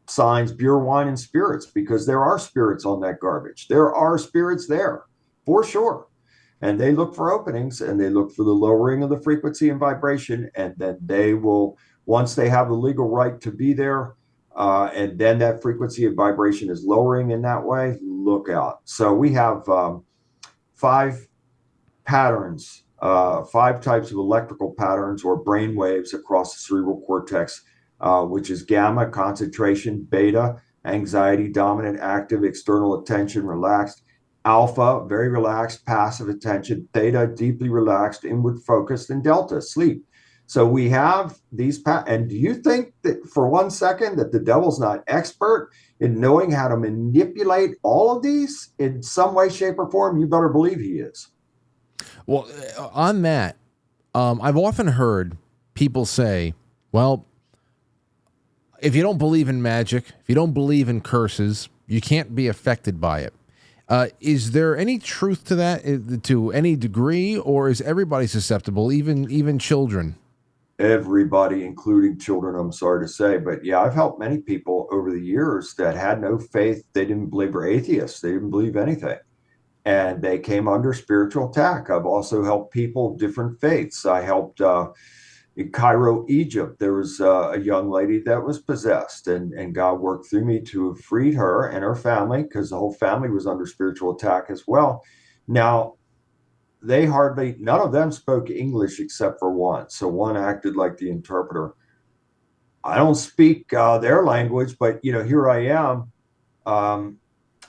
signs, beer, wine, and spirits, because there are spirits on that garbage. There are spirits there, for sure. And they look for openings, and they look for the lowering of the frequency and vibration, and then they will, once they have the legal right to be there, and then that frequency and vibration is lowering in that way, look out. So we have 5 patterns, 5 types of electrical patterns or brain waves across the cerebral cortex, which is gamma, concentration; beta, anxiety, dominant, active, external attention, relaxed; alpha, very relaxed, passive attention; theta, deeply relaxed, inward focused; and delta, sleep. So we have these and do you think that for one second that the devil's not expert in knowing how to manipulate all of these in some way, shape, or form? You better believe he is. Well, on that, I've often heard people say, well, if you don't believe in magic, if you don't believe in curses, you can't be affected by it. Is there any truth to that to any degree, or is everybody susceptible, even children? Everybody, including children, I'm sorry to say. But yeah, I've helped many people over the years that had no faith. They didn't believe, or atheists. They didn't believe anything. and they came under spiritual attack. I've also helped people of different faiths. I helped in Cairo, Egypt. There was a young lady that was possessed, and God worked through me to have freed her and her family, because the whole family was under spiritual attack as well. Now, none of them spoke English except for one. So one acted like the interpreter. I don't speak their language, but here I am,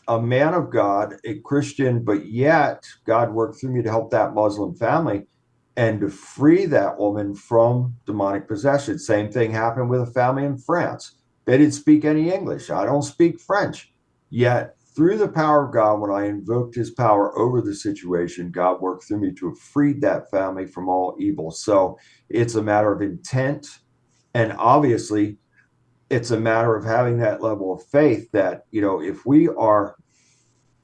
a man of God, a Christian, but yet God worked through me to help that Muslim family and to free that woman from demonic possession. Same thing happened with a family in France. They didn't speak any English. I don't speak French. Yet, through the power of God, when I invoked his power over the situation, God worked through me to have freed that family from all evil. So it's a matter of intent. And obviously, it's a matter of having that level of faith that, if we are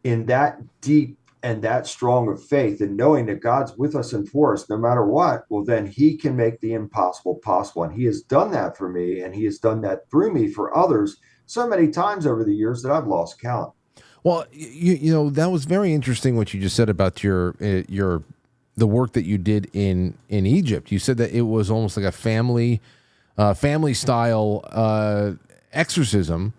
in that deep and that strong of faith and knowing that God's with us and for us no matter what, well, then he can make the impossible possible. And he has done that for me, and he has done that through me for others so many times over the years that I've lost count. Well, that was very interesting what you just said about the work that you did in Egypt. You said that it was almost like a family style exorcism.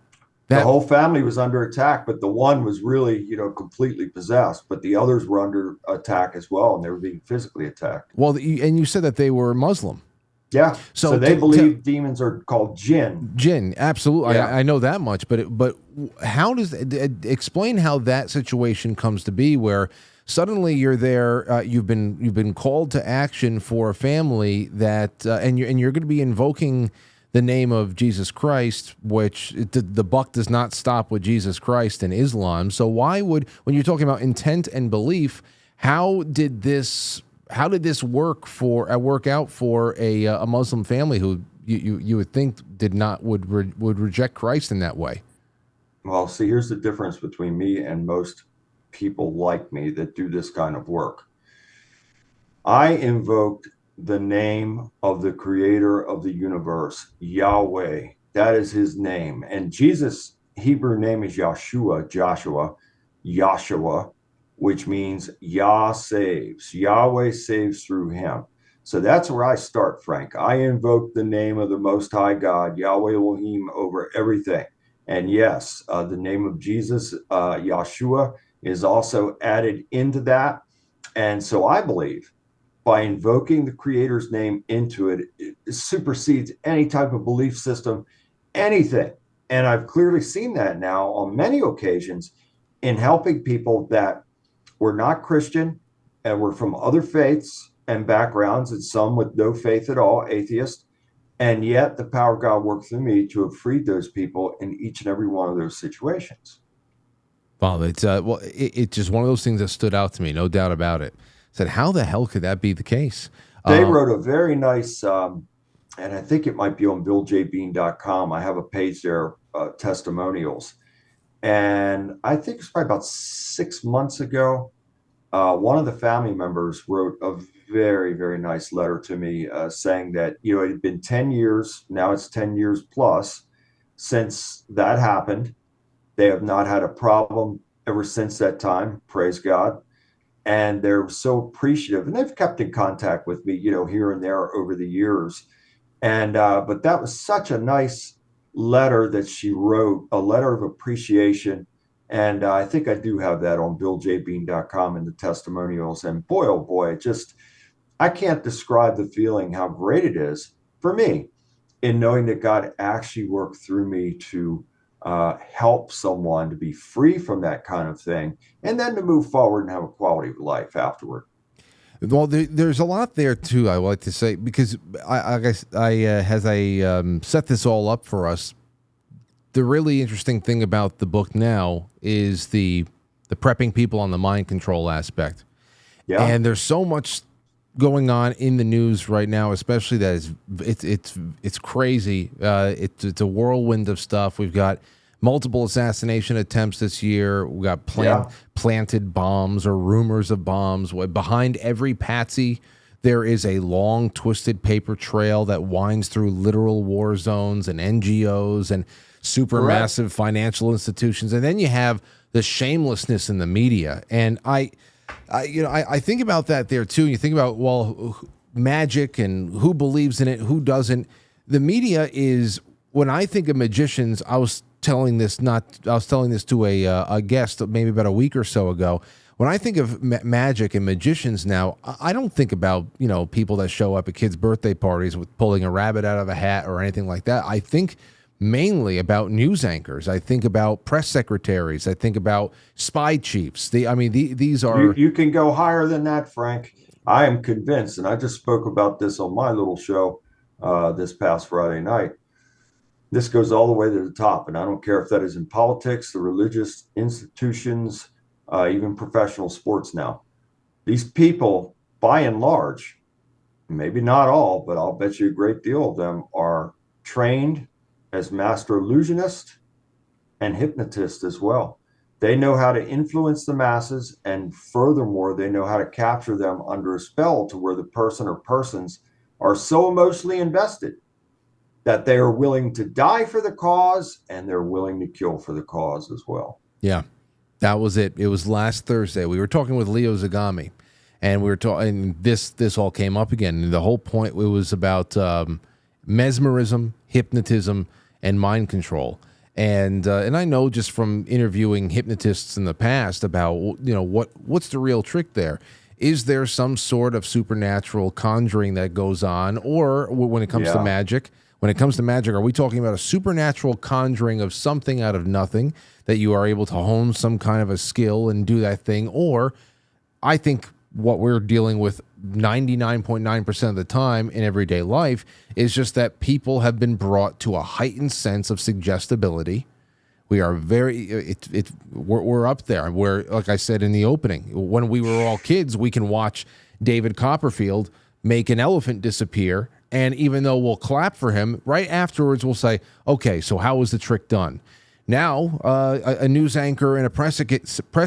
The whole family was under attack, but the one was really, completely possessed. But the others were under attack as well, and they were being physically attacked. Well, and you said that they were Muslim. Yeah. So they believe demons are called jinn. Jinn, absolutely. Yeah. I know that much. But how does explain how that situation comes to be, where suddenly you're there, you've been called to action for a family that, and you're going to be invoking the name of Jesus Christ, which the buck does not stop with Jesus Christ in Islam. So why would, when you're talking about intent and belief, how did this work out for a Muslim family who you would think would reject Christ in that way? Well, see, here's the difference between me and most people like me that do this kind of work. I invoked the name of the creator of the universe, Yahweh. That is his name. And Jesus' Hebrew name is Joshua, which means Yah saves. Yahweh saves through him. So that's where I start, Frank. I invoke the name of the Most High God, Yahweh Elohim, over everything. And yes, the name of Jesus, Yahshua, is also added into that. And so I believe by invoking the Creator's name into it, it supersedes any type of belief system, anything. And I've clearly seen that now on many occasions in helping people that were not Christian and were from other faiths and backgrounds, and some with no faith at all, atheists. And yet the power of God worked through me to have freed those people in each and every one of those situations. Wow, it's just one of those things that stood out to me, no doubt about it. Said, how the hell could that be the case? They wrote a very nice, and I think it might be on BillJBean.com. I have a page there, testimonials. And I think it's probably about 6 months ago, one of the family members wrote a very, very nice letter to me saying that, it had been 10 years, now it's 10 years plus since that happened. They have not had a problem ever since that time, praise God. And they're so appreciative, and they've kept in contact with me, here and there over the years. And but that was such a nice letter that she wrote, a letter of appreciation. And I think I do have that on BillJBean.com in the testimonials. And boy, oh boy, I can't describe the feeling, how great it is for me in knowing that God actually worked through me to help someone to be free from that kind of thing, and then to move forward and have a quality of life afterward. Well, there's a lot there too, I would like to say, because as I set this all up for us, the really interesting thing about the book now is the prepping people on the mind control aspect. Yeah. And there's so much going on in the news right now, especially that it's crazy. It's a whirlwind of stuff. We've got multiple assassination attempts this year. We got planted bombs or rumors of bombs. Behind every patsy, There is a long, twisted paper trail that winds through literal war zones and NGOs and supermassive financial institutions. And then you have the shamelessness in the media. And I think about that there too. You think about, well, magic and who believes in it, who doesn't. The media is, when I think of magicians, I was telling this to a guest maybe about a week or so ago. When I think of magic and magicians now, I don't think about, people that show up at kids' birthday parties with pulling a rabbit out of a hat or anything like that. I think mainly about news anchors. I think about press secretaries. I think about spy chiefs. These are... You can go higher than that, Frank. I am convinced, and I just spoke about this on my little show this past Friday night. This goes all the way to the top, and I don't care if that is in politics, the religious institutions, even professional sports now. These people, by and large, maybe not all, but I'll bet you a great deal of them are trained as master illusionists and hypnotists as well. They know how to influence the masses, and furthermore, they know how to capture them under a spell to where the person or persons are so emotionally invested that they are willing to die for the cause, and they're willing to kill for the cause as well. Yeah. That was it. It was last Thursday. We were talking with Leo Zagami, and we were talking. This all came up again. And the whole point, it was about mesmerism, hypnotism, and mind control. And I know just from interviewing hypnotists in the past about what's the real trick there. Is there some sort of supernatural conjuring that goes on, or when it comes to magic? When it comes to magic, are we talking about a supernatural conjuring of something out of nothing that you are able to hone some kind of a skill and do that thing? Or I think what we're dealing with 99.9% of the time in everyday life is just that people have been brought to a heightened sense of suggestibility. We are we're up there. We're, like I said in the opening, when we were all kids, we can watch David Copperfield make an elephant disappear. And even though we'll clap for him, right afterwards we'll say, okay, so how was the trick done? Now, a news anchor and a press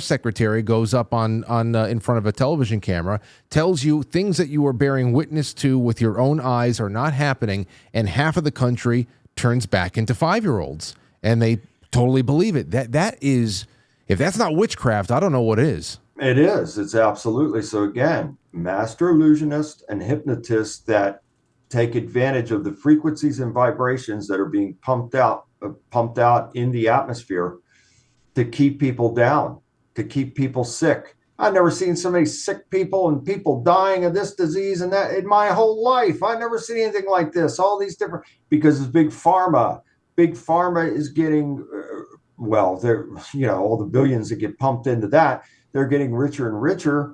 secretary goes up on in front of a television camera, tells you things that you are bearing witness to with your own eyes are not happening, and half of the country turns back into 5-year-olds, and they totally believe it. That is, if that's not witchcraft, I don't know what is. It is. It's absolutely. So again, master illusionists and hypnotists that take advantage of the frequencies and vibrations that are being pumped out in the atmosphere to keep people down, to keep people sick. I've never seen so many sick people and people dying of this disease and that in my whole life. I've never seen anything like this. All these different, because it's big pharma. Big pharma is getting, they're, all the billions that get pumped into that, they're getting richer and richer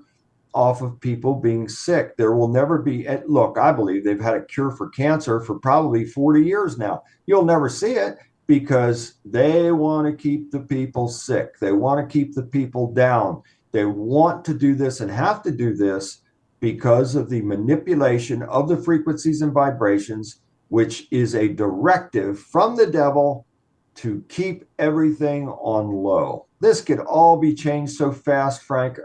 off of people being sick. There will never be, look, I believe they've had a cure for cancer for probably 40 years now. You'll never see it because they want to keep the people sick. They want to keep the people down. They want to do this and have to do this because of the manipulation of the frequencies and vibrations, which is a directive from the devil to keep everything on low. This could all be changed so fast, Frank.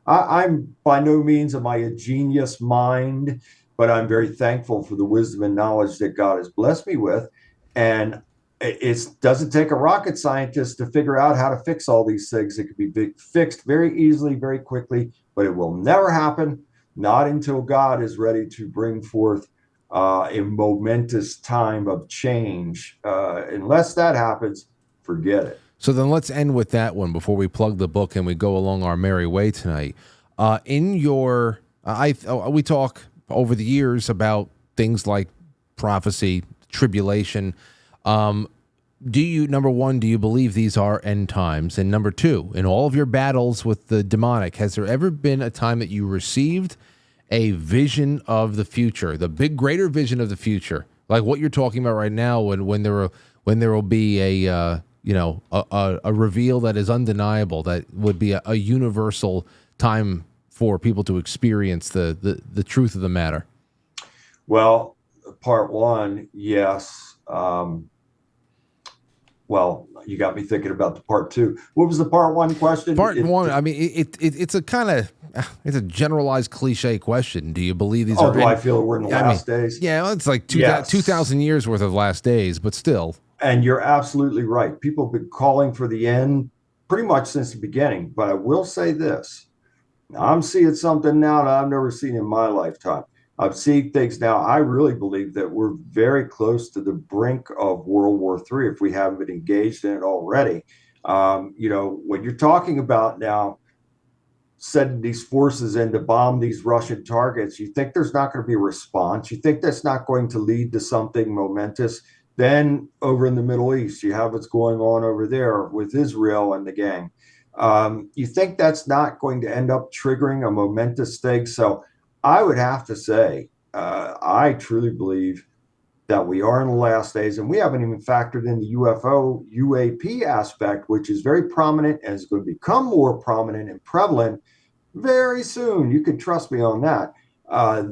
I'm by no means am I a genius mind, but I'm very thankful for the wisdom and knowledge that God has blessed me with. And it doesn't take a rocket scientist to figure out how to fix all these things. It could be fixed very easily, very quickly, but it will never happen, not until God is ready to bring forth a momentous time of change. Unless that happens, forget it. So then let's end with that one before we plug the book and we go along our merry way tonight. We talk over the years about things like prophecy, tribulation. Number one, do you believe these are end times? And number two, in all of your battles with the demonic, has there ever been a time that you received a vision of the future, the big, greater vision of the future, like what you're talking about right now, when there will be a reveal that is undeniable, that would be a universal time for people to experience the truth of the matter? Well, part one, yes. Well, you got me thinking about the part two. What was the part one question? Part one, I mean, it's a kind of it's a generalized cliche question. Do you believe these Oh, are? do I feel we're in the last days? Yeah, well, it's like Yes. 2,000 years worth of last days, but still. And you're absolutely right. People have been calling for the end pretty much since the beginning. But I will say this. I'm seeing something now that I've never seen in my lifetime. I'm seeing things now. I really believe that we're very close to the brink of World War III if we haven't been engaged in it already. When you're talking about now sending these forces in to bomb these Russian targets, you think there's not going to be a response. You think that's not going to lead to something momentous. Then over in the Middle East, you have what's going on over there with Israel and the gang. You think that's not going to end up triggering a momentous thing. So I would have to say, I truly believe that we are in the last days, and we haven't even factored in the UFO UAP aspect, which is very prominent and is going to become more prominent and prevalent very soon. You can trust me on that.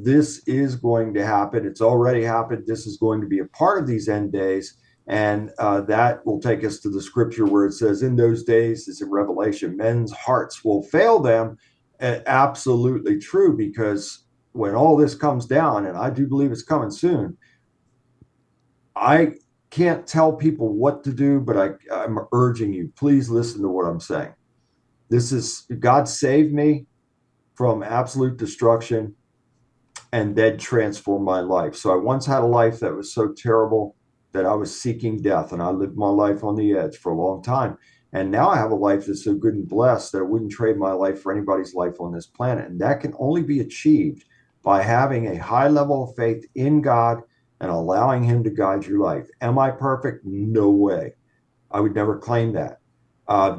This is going to happen. It's already happened. This is going to be a part of these end days. And that will take us to the scripture where it says, in those days, it's in Revelation, men's hearts will fail them. Absolutely true, because when all this comes down, and I do believe it's coming soon, I can't tell people what to do, but I'm urging you, please listen to what I'm saying. This is God saved me from absolute destruction and then transformed my life. So I once had a life that was so terrible that I was seeking death, and I lived my life on the edge for a long time. And now I have a life that's so good and blessed that I wouldn't trade my life for anybody's life on this planet. And that can only be achieved by having a high level of faith in God and allowing him to guide your life. Am I perfect? No way. I would never claim that.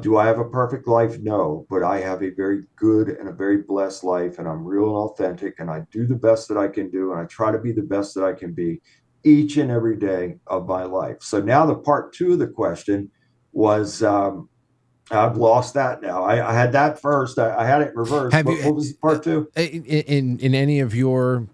Do I have a perfect life? No, but I have a very good and a very blessed life, and I'm real and authentic, and I do the best that I can do, and I try to be the best that I can be each and every day of my life. So now the part two of the question was, I've lost that now. I had that first. I had it in reverse. What was part two? In any of your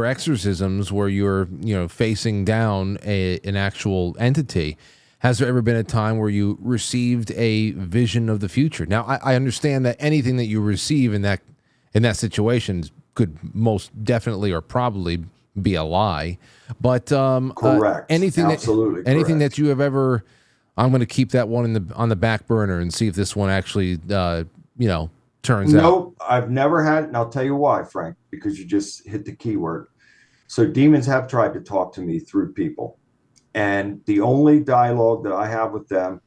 exorcisms where you're facing down an actual entity, has there ever been a time where you received a vision of the future? Now, I understand that anything that you receive in that situation could most definitely or probably be a lie, but correct. Anything correct. that you have ever, I'm going to keep that one on the back burner and see if this one actually turns out. Nope, I've never had, and I'll tell you why, Frank, because you just hit the key word. So demons have tried to talk to me through people. And the only dialogue that I have with them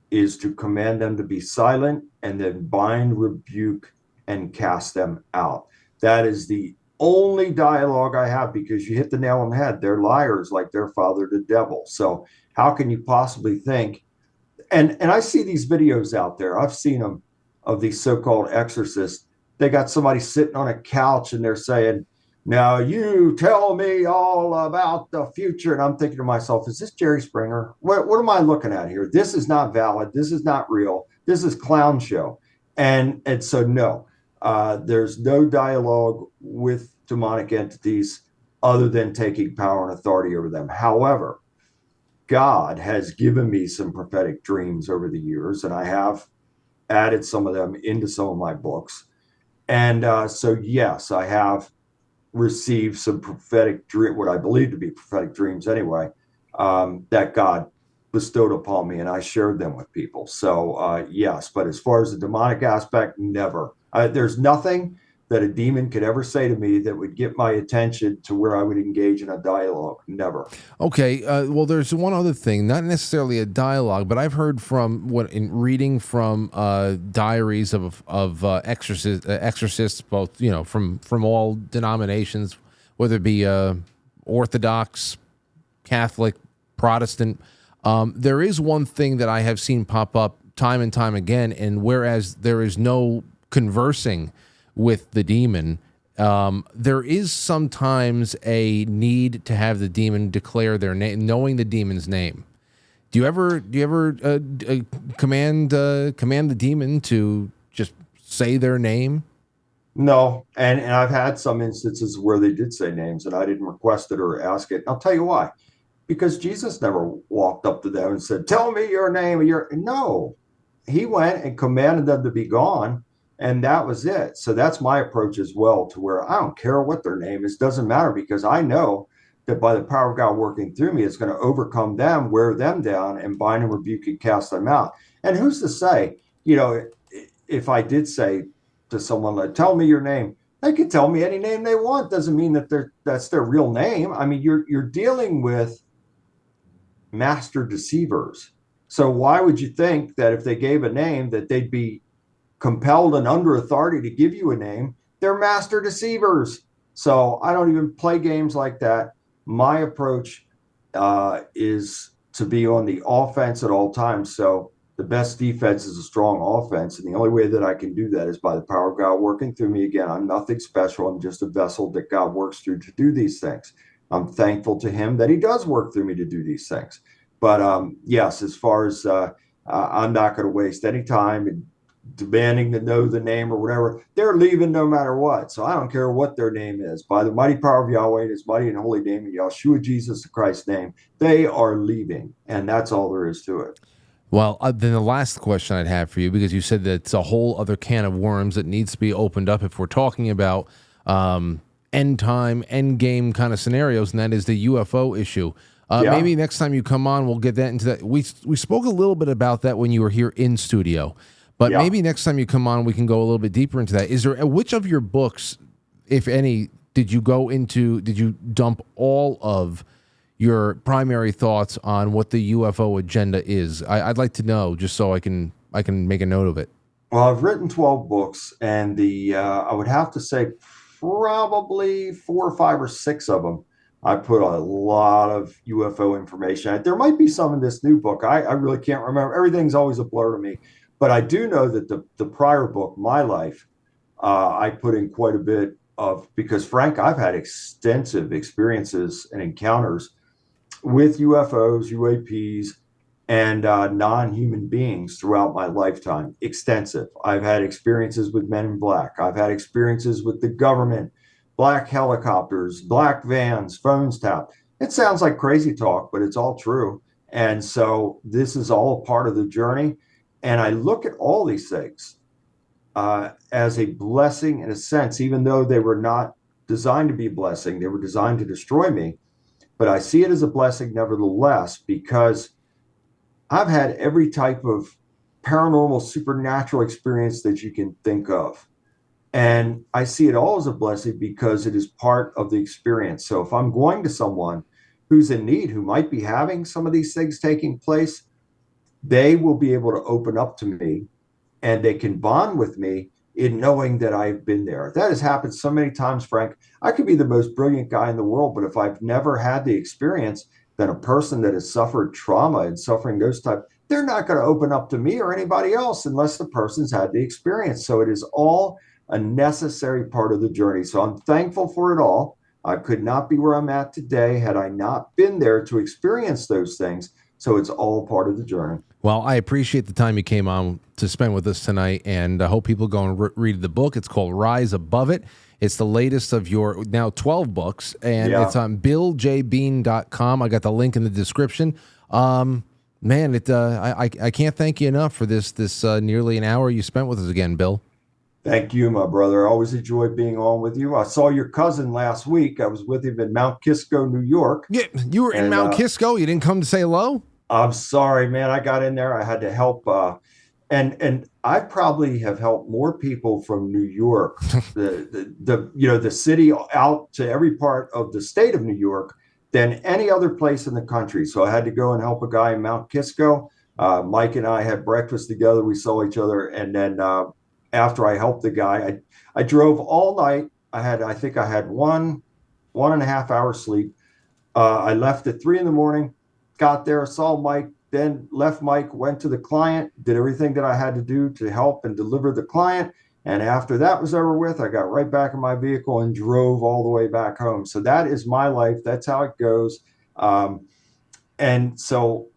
is to command them to be silent and then bind, rebuke, and cast them out. That is the only dialogue I have, because you hit the nail on the head. They're liars like their father, the devil. So how can you possibly think? And I see these videos out there. I've seen them of these so-called exorcists. They got somebody sitting on a couch and they're saying, now you tell me all about the future. And I'm thinking to myself, is this Jerry Springer? What am I looking at here? This is not valid. This is not real. This is clown show. And so no, there's no dialogue with demonic entities other than taking power and authority over them. However, God has given me some prophetic dreams over the years, and I have added some of them into some of my books. And so, yes, I have received some prophetic dream, what I believe to be prophetic dreams anyway, that God bestowed upon me, and I shared them with people. So yes, but as far as the demonic aspect, never. There's nothing that a demon could ever say to me that would get my attention to where I would engage in a dialogue. Never. Okay. Well, there's one other thing, not necessarily a dialogue, but I've heard from in reading from diaries of exorcists, both from all denominations, whether it be Orthodox, Catholic, Protestant. There is one thing that I have seen pop up time and time again, and whereas there is no conversing with the demon, there is sometimes a need to have the demon declare their name, knowing the demon's name. Do you ever command the demon to just say their name? No, and I've had some instances where they did say names, and I didn't request it or ask it. I'll tell you why. because Jesus never walked up to them and said, "Tell me your name." No, he went and commanded them to be gone, and that was it. So that's my approach as well, to where I don't care what their name is, doesn't matter, because I know that by the power of God working through me, it's going to overcome them, wear them down, and bind and rebuke and cast them out. And who's to say, if I did say to someone, like, "Tell me your name," they could tell me any name they want. Doesn't mean that that's their real name. I mean, you're dealing with master deceivers. So why would you think that if they gave a name that they'd be compelled and under authority to give you a name? They're master deceivers. So I don't even play games like that. My approach is to be on the offense at all times. So the best defense is a strong offense. And the only way that I can do that is by the power of God working through me. Again, I'm nothing special. I'm just a vessel that God works through to do these things. I'm thankful to him that he does work through me to do these things. But yes, as far as I'm not going to waste any time in demanding to know the name or whatever. They're leaving no matter what. So I don't care what their name is. By the mighty power of Yahweh, his mighty and holy name, in Yahshua Jesus Christ's name, they are leaving. And that's all there is to it. Well, then the last question I'd have for you, because you said that it's a whole other can of worms that needs to be opened up if we're talking about end time, end game kind of scenarios, and that is the UFO issue. Maybe next time you come on, we'll get that into that. We spoke a little bit about that when you were here in studio, but maybe next time you come on, we can go a little bit deeper into that. Is there which of your books, if any, did you dump all of your primary thoughts on what the UFO agenda is? I'd like to know, just so I can make a note of it. Well, I've written 12 books, and I would have to say probably 4 or 5 or 6 of them I put a lot of UFO information. There might be some in this new book. I really can't remember. Everything's always a blur to me. But I do know that the prior book, My Life, I put in quite a bit of, because Frank, I've had extensive experiences and encounters with UFOs, UAPs, and non-human beings throughout my lifetime. Extensive. I've had experiences with Men in Black. I've had experiences with the government, black helicopters, black vans, phones tapped. It sounds like crazy talk, but it's all true. And so this is all part of the journey. And I look at all these things as a blessing in a sense, even though they were not designed to be a blessing. They were designed to destroy me. But I see it as a blessing nevertheless, because I've had every type of paranormal, supernatural experience that you can think of. And I see it all as a blessing because it is part of the experience. So if I'm going to someone who's in need, who might be having some of these things taking place, they will be able to open up to me, and they can bond with me in knowing that I've been there. That has happened so many times, Frank. I could be the most brilliant guy in the world, but if I've never had the experience, then a person that has suffered trauma and suffering those type, they're not going to open up to me or anybody else unless the person's had the experience. So it is all a necessary part of the journey. So I'm thankful for it all. I could not be where I'm at today had I not been there to experience those things. So it's all part of the journey. Well, I appreciate the time you came on to spend with us tonight, and I hope people go and read the book. It's called Rise Above It. It's the latest of your now 12 books, and it's on BillJBean.com. I got the link in the description. Man, I can't thank you enough for this nearly an hour you spent with us again, Bill. Thank you, my brother. I always enjoy being on with you. I saw your cousin last week. I was with him in Mount Kisco, New York. Yeah, you were in Mount Kisco? You didn't come to say hello? I'm sorry, man. I got in there. I had to help. And I probably have helped more people from New York, the city, out to every part of the state of New York than any other place in the country. So I had to go and help a guy in Mount Kisco. Mike and I had breakfast together. We saw each other. And then after I helped the guy, I drove all night. I think I had one and a half hour sleep. I left at 3 a.m, got there, saw Mike, then left Mike, went to the client, did everything that I had to do to help and deliver the client. And after that was over with, I got right back in my vehicle and drove all the way back home. So that is my life. That's how it goes. And so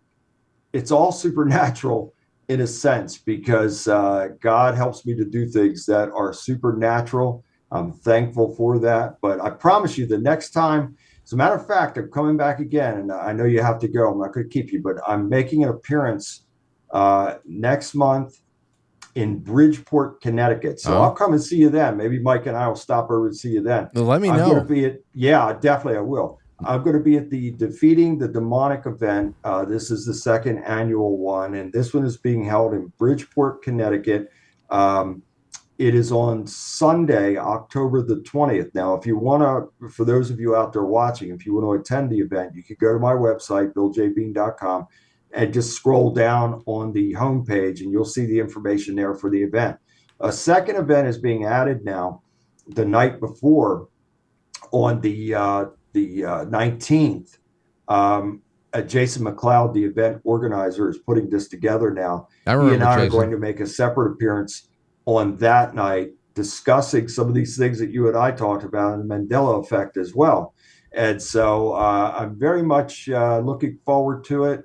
it's all supernatural in a sense, because God helps me to do things that are supernatural. I'm thankful for that. But I promise you, the next time As a matter of fact, I'm coming back again, and I know you have to go. I'm not going to keep you, but I'm making an appearance next month in Bridgeport, Connecticut. So I'll come and see you then. Maybe Mike and I will stop over and see you then. Well, let me I'm know. going to be at, yeah, definitely I will. I'm going to be at the Defeating the Demonic event. This is the second annual one, and this one is being held in Bridgeport, Connecticut. It is on Sunday, October the 20th. Now, if you want to, for those of you out there watching, if you want to attend the event, you could go to my website, BillJBean.com, and just scroll down on the homepage, and you'll see the information there for the event. A second event is being added now the night before on the 19th. Jason McLeod, the event organizer, is putting this together now. He and I are going to make a separate appearance on that night, discussing some of these things that you and I talked about, and the Mandela effect as well. And so I'm very much looking forward to it,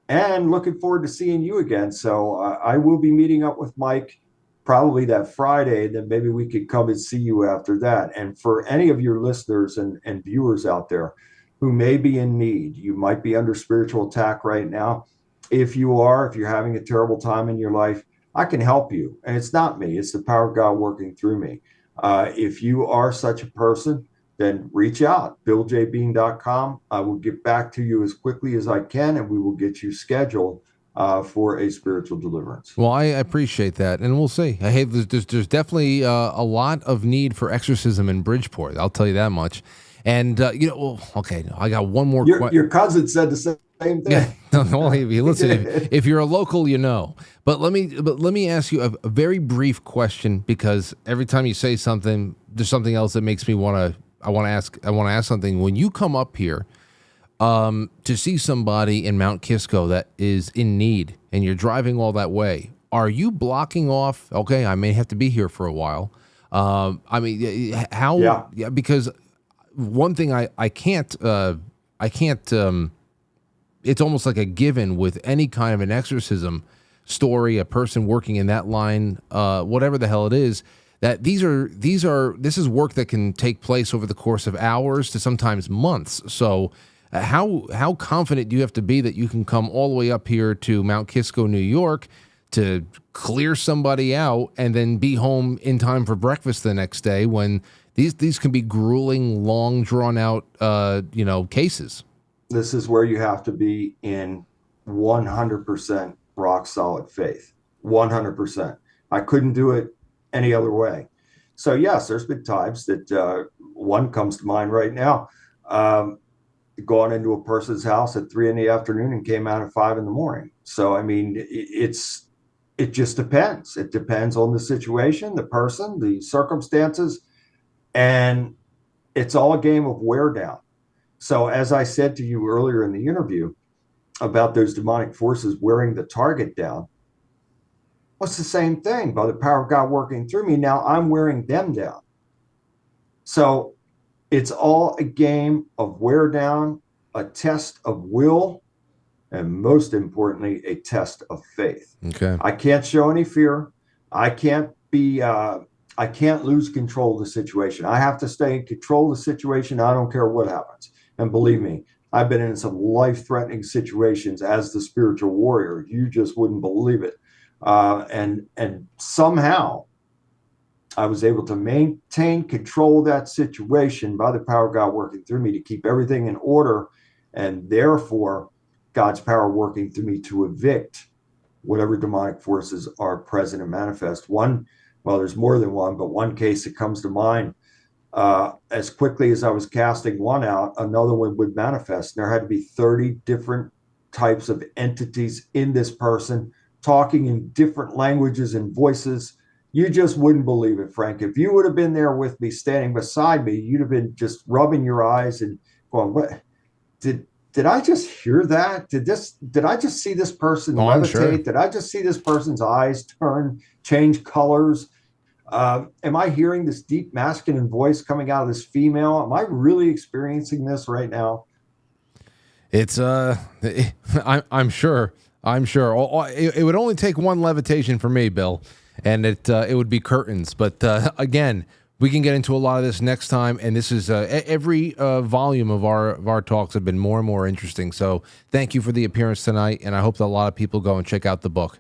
and looking forward to seeing you again. So I will be meeting up with Mike probably that Friday, and then maybe we could come and see you after that. And for any of your listeners and viewers out there who may be in need, you might be under spiritual attack right now. If you're having a terrible time in your life, I can help you. And it's not me, it's the power of God working through me. If you are such a person, then reach out, BillJBean.com. I will get back to you as quickly as I can, and we will get you scheduled for a spiritual deliverance. Well, I appreciate that, and we'll see. Hey, there's definitely a lot of need for exorcism in Bridgeport. I'll tell you that much. And okay, I got one more question. Your cousin said the same thing. Yeah, no, listen. If you're a local, you know. But let me ask you a very brief question, because every time you say something, there's something else that makes me want to ask something. When you come up here to see somebody in Mount Kisco that is in need, and you're driving all that way, are you blocking off? Okay, I may have to be here for a while. I mean, how? Yeah, because one thing I can't. It's almost like a given with any kind of an exorcism story, a person working in that line, whatever the hell it is, that this is work that can take place over the course of hours to sometimes months. So how confident do you have to be that you can come all the way up here to Mount Kisco, New York, to clear somebody out and then be home in time for breakfast the next day, when these can be grueling, long, drawn out cases? This is where you have to be in 100% rock solid faith. 100%. I couldn't do it any other way. So yes, there's been times that one comes to mind right now. Gone into a person's house at 3 p.m. and came out at 5 a.m. So I mean, it just depends. It depends on the situation, the person, the circumstances, and it's all a game of wear down. So as I said to you earlier in the interview about those demonic forces wearing the target down, well, it's the same thing. By the power of God working through me, now I'm wearing them down. So it's all a game of wear down, a test of will, and most importantly, a test of faith. Okay. I can't show any fear. I can't lose control of the situation. I have to stay in control of the situation. I don't care what happens. And believe me, I've been in some life-threatening situations as the spiritual warrior. You just wouldn't believe it. And somehow I was able to maintain control of that situation by the power of God working through me to keep everything in order, and therefore God's power working through me to evict whatever demonic forces are present and manifest. There's more than one, but one case that comes to mind, as quickly as I was casting one out, another one would manifest. There had to be 30 different types of entities in this person, talking in different languages and voices. You just wouldn't believe it, Frank. If you would have been there with me, standing beside me, you'd have been just rubbing your eyes and going, "What? Did I just hear that? Did I just see this person levitate? Sure. Did I just see this person's eyes change colors? Am I hearing this deep masculine voice coming out of this female? Am I really experiencing this right now?" It's I'm sure. It would only take one levitation for me, Bill, and it would be curtains. But again, We can get into a lot of this next time, and this is every volume of our talks have been more and more interesting. So thank you for the appearance tonight, and I hope that a lot of people go and check out the book.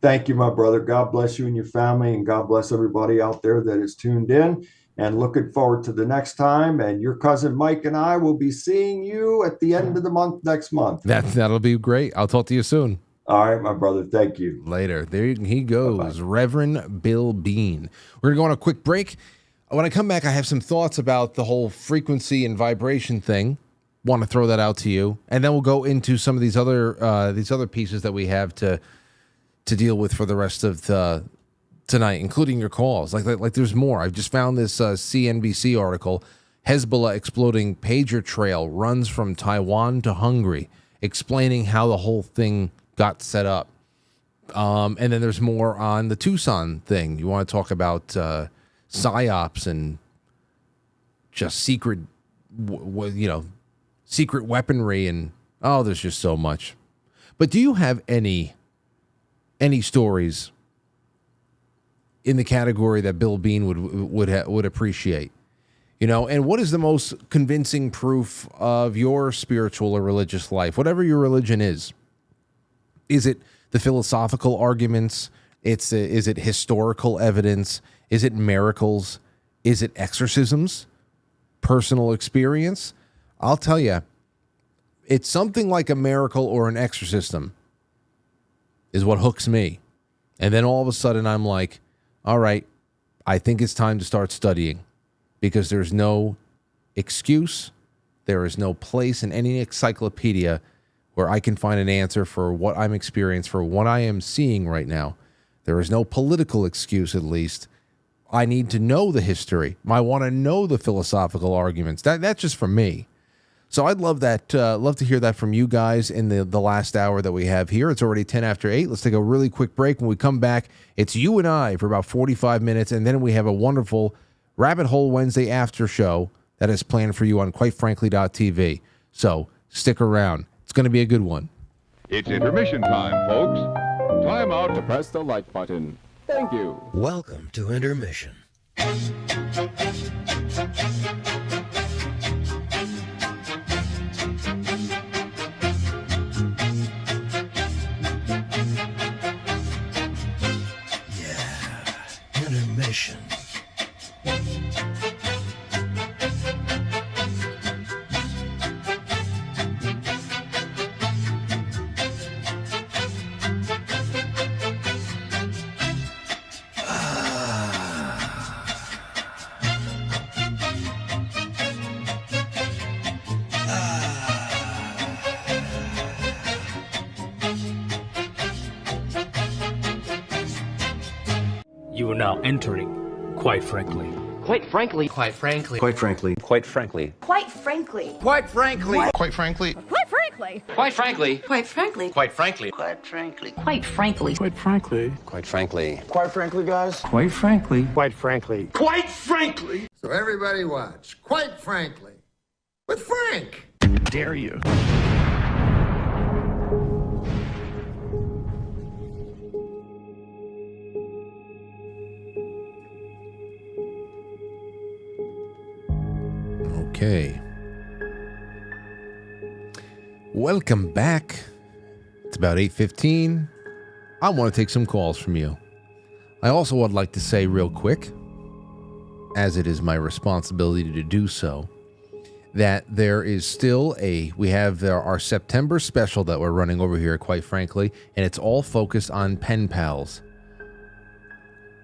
Thank you, my brother. God bless you and your family, and God bless everybody out there that is tuned in. And looking forward to the next time. And your cousin Mike and I will be seeing you at the end of the month next month. That'll be great. I'll talk to you soon. All right, my brother. Thank you. Later. There he goes, Bye-bye. Reverend Bill Bean. We're going to go on a quick break. When I come back, I have some thoughts about the whole frequency and vibration thing. Want to throw that out to you. And then we'll go into some of these other pieces that we have to deal with for the rest of tonight, including your calls. Like there's more. I've just found this CNBC article. Hezbollah exploding pager trail runs from Taiwan to Hungary, explaining how the whole thing got set up. And then there's more on the Tucson thing. You want to talk about psyops and just secret weaponry, and there's just so much. But do you have any stories in the category that Bill Bean would appreciate? And what is the most convincing proof of your spiritual or religious life, whatever your religion is? Is it the philosophical arguments? Is it historical evidence? Is it miracles? Is it exorcisms? Personal experience? I'll tell you, it's something like a miracle or an exorcism is what hooks me. And then all of a sudden I'm like, all right, I think it's time to start studying, because there's no excuse. There is no place in any encyclopedia where I can find an answer for what I'm experiencing, for what I am seeing right now. There is no political excuse, at least. I need to know the history. I want to know the philosophical arguments. That's just for me. So I'd love that. Love to hear that from you guys in the last hour that we have here. It's already 10 after 8. Let's take a really quick break. When we come back, it's you and I for about 45 minutes, and then we have a wonderful Rabbit Hole Wednesday after show that is planned for you on quitefrankly.tv. So stick around. It's going to be a good one. It's intermission time, folks. Time out to press the like button. Thank you. Welcome to Intermission. Intermission. You are now entering, quite frankly. Quite frankly. Quite frankly. Quite frankly. Quite frankly. Quite frankly. Quite frankly. Quite frankly. Quite frankly. Quite frankly. Quite frankly. Quite frankly. Quite frankly. Quite frankly. Quite frankly. Quite frankly. Quite frankly, guys. Quite frankly. Quite frankly. Quite frankly. So everybody watch, quite frankly, with Frank. Dare you. Okay. Welcome back. It's about 8:15. I want to take some calls from you. I also would like to say real quick, as it is my responsibility to do so, that there is still we have our September special that we're running over here, quite frankly, and it's all focused on pen pals.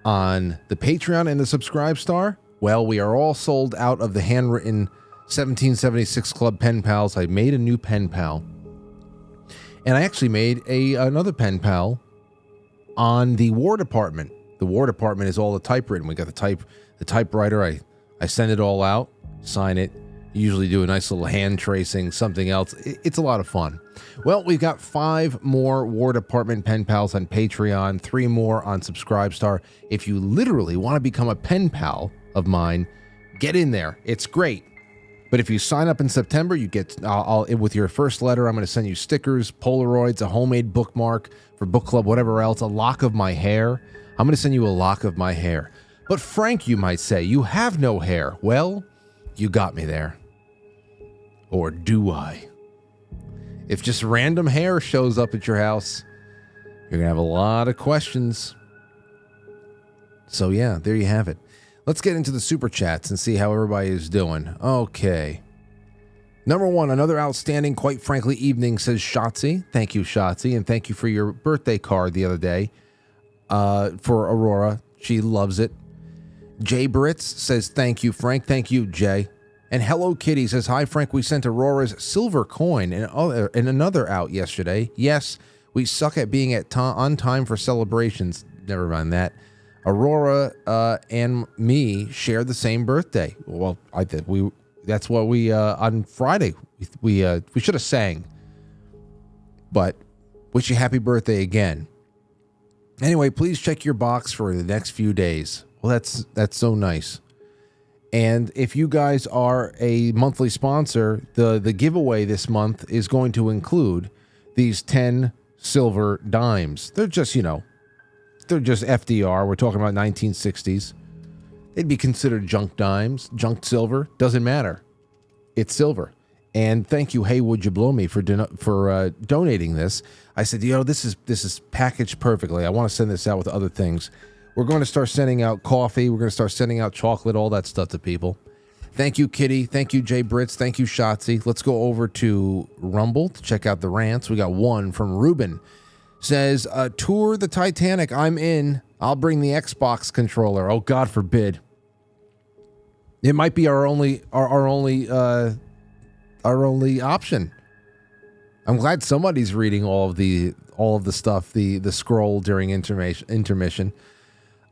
On the Patreon and the Subscribe Star, well, we are all sold out of the handwritten 1776 Club pen pals. I made a new pen pal. And I actually made another pen pal on the War Department. The War Department is all the typewritten. We got the typewriter. I send it all out, sign it, usually do a nice little hand tracing, something else. It's a lot of fun. Well, we've got 5 more War Department pen pals on Patreon, 3 more on Subscribestar. If you literally want to become a pen pal of mine, get in there. It's great. But if you sign up in September, you get, with your first letter, I'm going to send you stickers, Polaroids, a homemade bookmark for book club, whatever else, a lock of my hair. I'm going to send you a lock of my hair. But Frank, you might say, you have no hair. Well, you got me there. Or do I? If just random hair shows up at your house, you're going to have a lot of questions. So yeah, there you have it. Let's get into the super chats and see how everybody is doing. Okay. Number one, another outstanding, quite frankly, evening, says Shotzi. Thank you, Shotzi, and thank you for your birthday card the other day for Aurora. She loves it. Jay Britz says, thank you, Frank. Thank you, Jay. And Hello Kitty says, hi, Frank. We sent Aurora's silver coin and another out yesterday. Yes, we suck at being on time for celebrations. Never mind that. Aurora and me share the same birthday. Well, I think that's what we on Friday we should have sang. But wish you happy birthday again. Anyway, please check your box for the next few days. Well, that's so nice. And if you guys are a monthly sponsor, the giveaway this month is going to include these 10 silver dimes. They're just, they're just FDR. We're talking about 1960s. They'd be considered junk dimes, junk silver. Doesn't matter. It's silver. And thank you, Hey Would You Blow Me, for donating this. I said, this is packaged perfectly. I want to send this out with other things. We're going to start sending out coffee. We're going to start sending out chocolate, all that stuff to people. Thank you, Kitty. Thank you, Jay Britz. Thank you, Shotzi. Let's go over to Rumble to check out the rants. We got one from Ruben. Says, tour the Titanic. I'm in. I'll bring the Xbox controller. Oh, God forbid. It might be our only option. I'm glad somebody's reading all of the stuff, the scroll during intermission.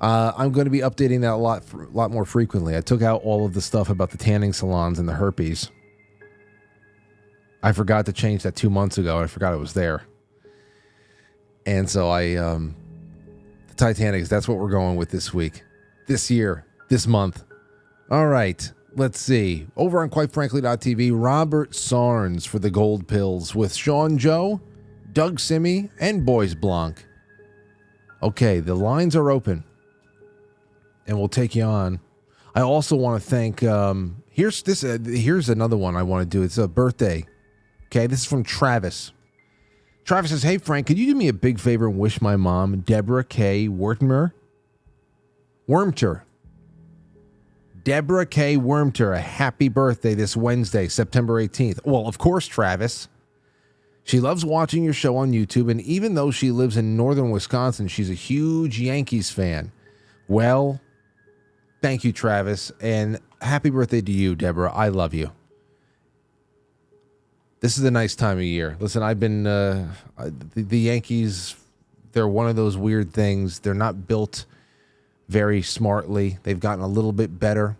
I'm going to be updating that a lot more frequently. I took out all of the stuff about the tanning salons and the herpes. I forgot to change that 2 months ago. I forgot it was there. And so the Titanic, that's what we're going with this week, this year, this month. All right, let's see. Over on QuiteFrankly.tv, Robert Sarnes for the Gold Pills with Sean Joe, Doug Simi, and Boys Blanc. Okay, the lines are open, and we'll take you on. I also want to thank, here's another one I want to do. It's a birthday. Okay, this is from Travis. Travis says, hey, Frank, could you do me a big favor and wish my mom, Deborah K. Wormter, Deborah K. Wormter, a happy birthday this Wednesday, September 18th. Well, of course, Travis. She loves watching your show on YouTube, and even though she lives in northern Wisconsin, she's a huge Yankees fan. Well, thank you, Travis, and happy birthday to you, Deborah. I love you. This is a nice time of year. Listen, I've been, the Yankees, they're one of those weird things. They're not built very smartly. They've gotten a little bit better.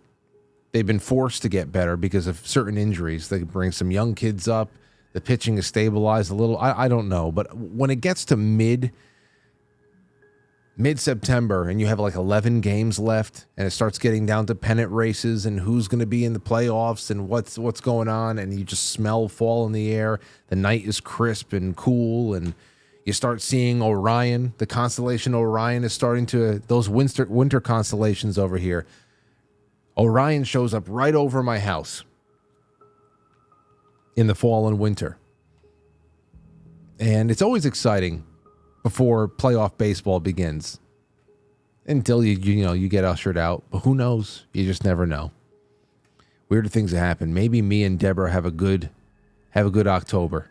They've been forced to get better because of certain injuries. They bring some young kids up. The pitching is stabilized a little. I don't know. But when it gets to mid-September and you have like 11 games left and it starts getting down to pennant races and who's going to be in the playoffs and what's going on, and you just smell fall in the air. The night is crisp and cool, and you start seeing Orion. The constellation Orion is starting to, those winter constellations over here. Orion shows up right over my house in the fall and winter. And it's always exciting before playoff baseball begins, until you get ushered out. But who knows? You just never know. Weirder things that happen. Maybe me and Deborah have a good October.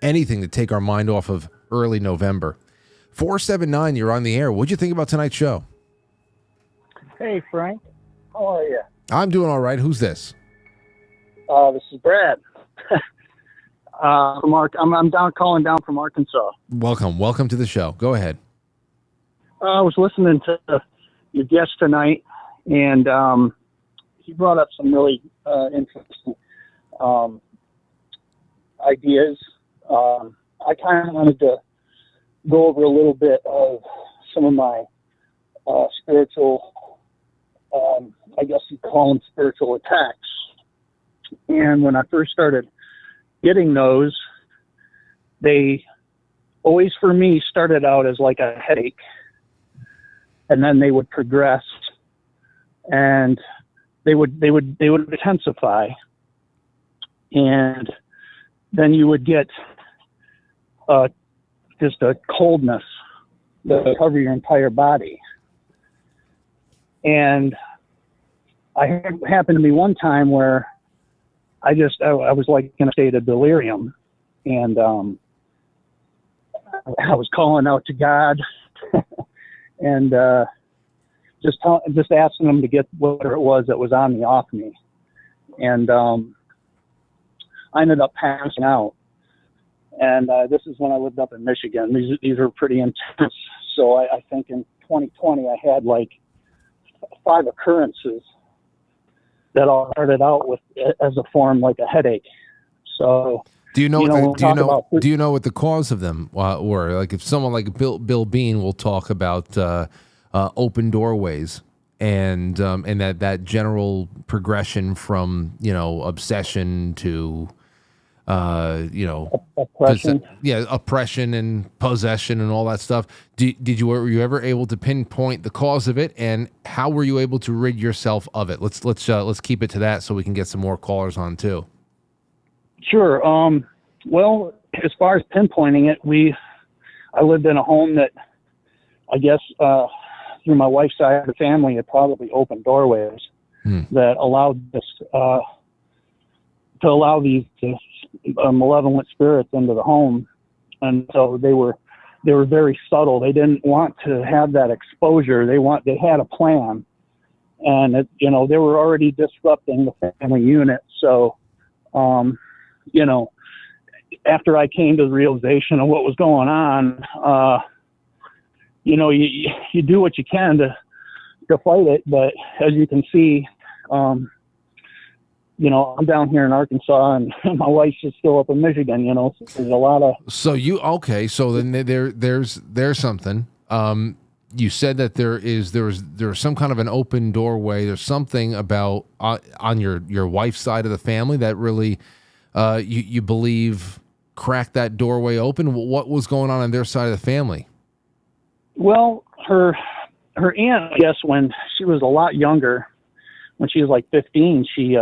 Anything to take our mind off of early November. 479, you're on the air. What'd you think about tonight's show? Hey, Frank. How are you? I'm doing all right. Who's this? This is Brad. I'm calling down from Arkansas. Welcome to the show. Go ahead. I was listening to your guest tonight, and he brought up some really interesting ideas. I kind of wanted to go over a little bit of some of my spiritual, I guess you'd call them spiritual attacks. And when I first started getting those, they always, for me, started out as like a headache, and then they would progress and they would intensify, and then you would get just a coldness that would cover your entire body. And happened to me one time where I was like in a state of delirium, and I was calling out to God and just asking him to get whatever it was that was on me off me. And I ended up passing out. And this is when I lived up in Michigan. These are pretty intense. So I think in 2020 I had like 5 occurrences that all started out with as a form like a headache. So do you know what the cause of them were? Like if someone like Bill Bean will talk about open doorways and that general progression from obsession to oppression. Oppression and possession and all that stuff. Were you ever able to pinpoint the cause of it, and how were you able to rid yourself of it? Let's keep it to that so we can get some more callers on too. Sure. Well, as far as pinpointing it, I lived in a home that I guess through my wife's side of the family, it probably opened doorways that allowed this to allow these malevolent spirits into the home. And so they were very subtle. They didn't want to have that exposure. They had a plan, and they were already disrupting the family unit. So, after I came to the realization of what was going on, you do what you can to fight it. But as you can see, I'm down here in Arkansas, and my wife's just still up in Michigan. So there's a lot of. So so then there's something. You said that there's some kind of an open doorway. There's something about on your wife's side of the family that really you believe cracked that doorway open. What was going on their side of the family? Well, her aunt, I guess, when she was a lot younger, when she was like 15, she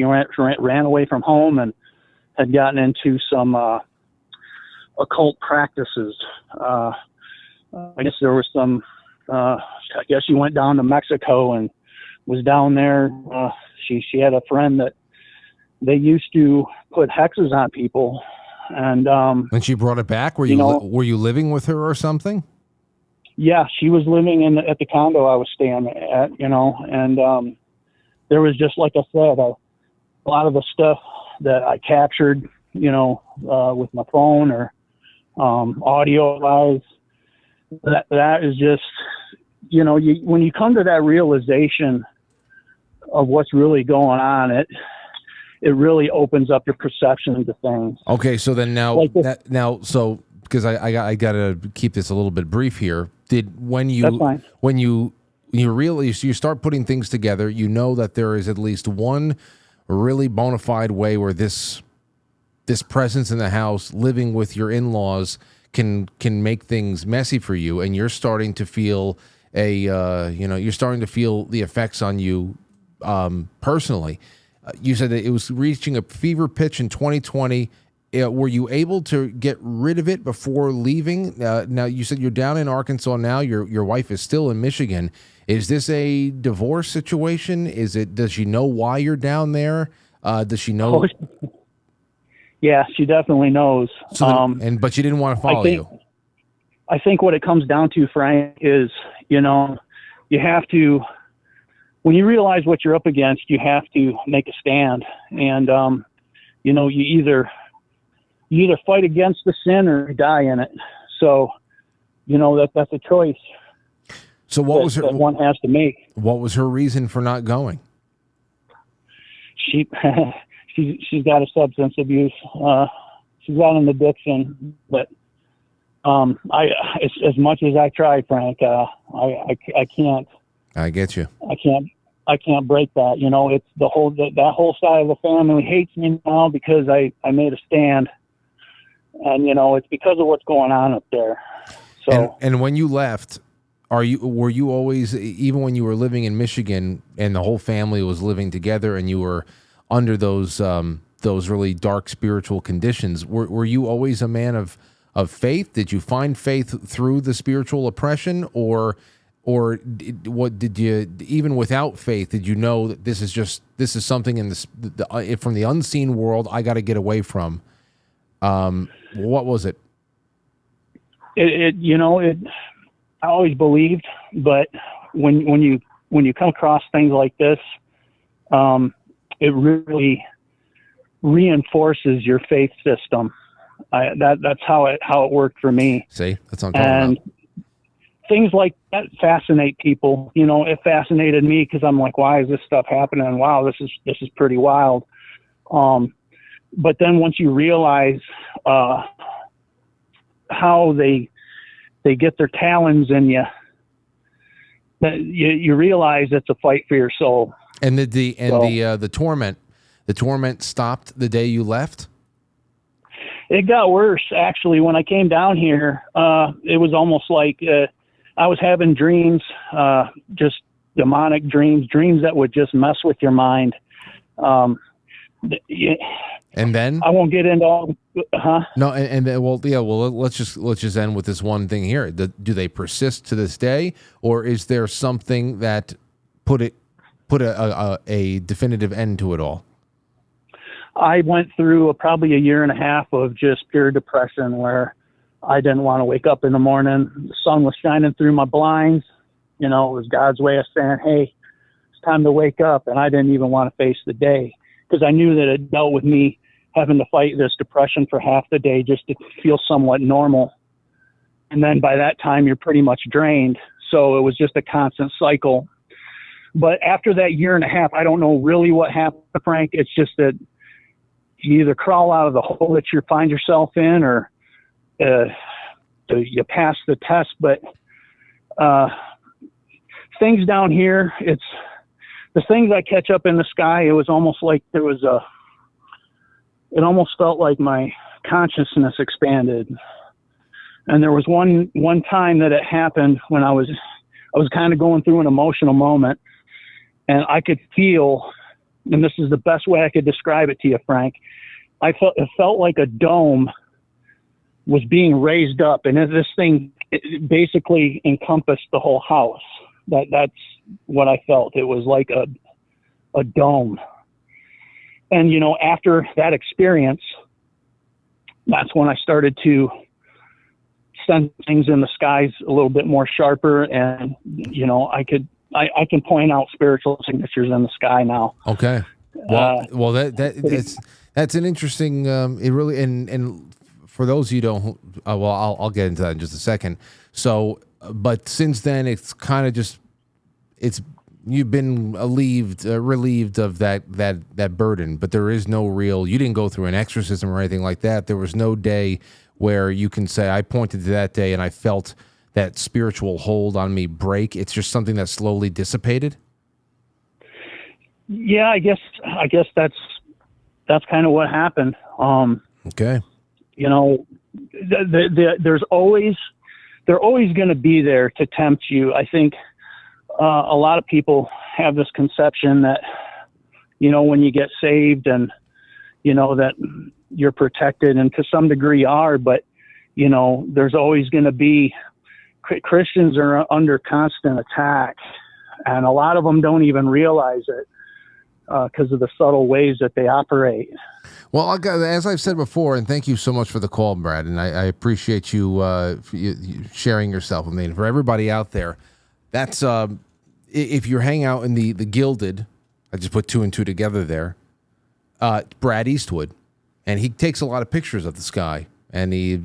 ran away from home and had gotten into some occult practices. I guess there was some. I guess she went down to Mexico and was down there. She had a friend that they used to put hexes on people, and she brought it back. Were you living with her or something? Yeah, she was living at the condo I was staying at. And there was, just like I said, a lot of the stuff that I captured, with my phone or audio-wise. That is just, when you come to that realization of what's really going on, it really opens up your perception into things. Okay, so then because I got to keep this a little bit brief here. When you realize, you start putting things together, that there is at least one really bona fide way where this presence in the house, living with your in-laws, can make things messy for you, and you're starting to feel you're starting to feel the effects on you personally. You said that it was reaching a fever pitch in 2020. Were you able to get rid of it before leaving? Now, you said you're down in Arkansas now. Your wife is still in Michigan. Is this a divorce situation? Does she know why you're down there? Does she know? Yeah, she definitely knows. But she didn't want to follow you. I think what it comes down to, Frank, is, you have to, when you realize what you're up against, you have to make a stand. And, you either fight against the sin or you die in it. So, that's a choice. So what was her, that one has to make? What was her reason for not going? She's got a substance abuse. She's got an addiction, but as much as I try, Frank, I can't. I get you. I can't break that. It's that whole side of the family hates me now because I made a stand, and it's because of what's going on up there. So and when you left, were you always, even when you were living in Michigan and the whole family was living together and you were under those really dark spiritual conditions, were you always a man of faith? Did you find faith through the spiritual oppression, or what did you, even without faith, did you know that this is something in from the unseen world I got to get away from? What was it? I always believed, but when you come across things like this, it really reinforces your faith system. That's how it worked for me. See, that's what I'm talking about. Things like that fascinate people. It fascinated me because I'm like, why is this stuff happening? Wow, this is pretty wild. But then once you realize how they get their talons in you, you realize it's a fight for your soul. And the torment stopped the day you left? It got worse, actually. When I came down here, it was almost like I was having dreams, just demonic dreams that would just mess with your mind. And then I won't get into all. No, and then, let's just end with this one thing here. Do they persist to this day, or is there something that put a definitive end to it all? I went through probably a year and a half of just pure depression, where I didn't want to wake up in the morning. The sun was shining through my blinds. It was God's way of saying, "Hey, it's time to wake up," and I didn't even want to face the day, because I knew that it dealt with me having to fight this depression for half the day just to feel somewhat normal. And then by that time, you're pretty much drained. So it was just a constant cycle. But after that year and a half, I don't know really what happened, Frank. It's just that you either crawl out of the hole that you find yourself in, or you pass the test. But things down here, it's the things I catch up in the sky. It was almost like it almost felt like my consciousness expanded. And there was one time that it happened when I was kind of going through an emotional moment, and I could feel, and this is the best way I could describe it to you, Frank. It felt like a dome was being raised up, and this thing basically encompassed the whole house. That's what I felt. It was like a dome. And, after that experience, that's when I started to sense things in the skies a little bit more sharper. And, I can point out spiritual signatures in the sky now. Okay. Well, that's an interesting, it really, and for those of you who don't, I'll get into that in just a second. So, but since then, it's kind of just, you've been relieved of that burden, but there is no real, you didn't go through an exorcism or anything like that. There was no day where you can say, I pointed to that day and I felt that spiritual hold on me break. It's just something that slowly dissipated. Yeah, I guess that's kind of what happened. Okay. They're always going to be there to tempt you. I think a lot of people have this conception that, when you get saved and, that you're protected, and to some degree are, but, there's always going to be, Christians are under constant attack, and a lot of them don't even realize it because of the subtle ways that they operate. Well, as I've said before, and thank you so much for the call, Brad, and I appreciate you sharing yourself with me. And for everybody out there, that's if you hang out in the Gilded, I just put two and two together there, Brad Eastwood, and he takes a lot of pictures of the sky, and he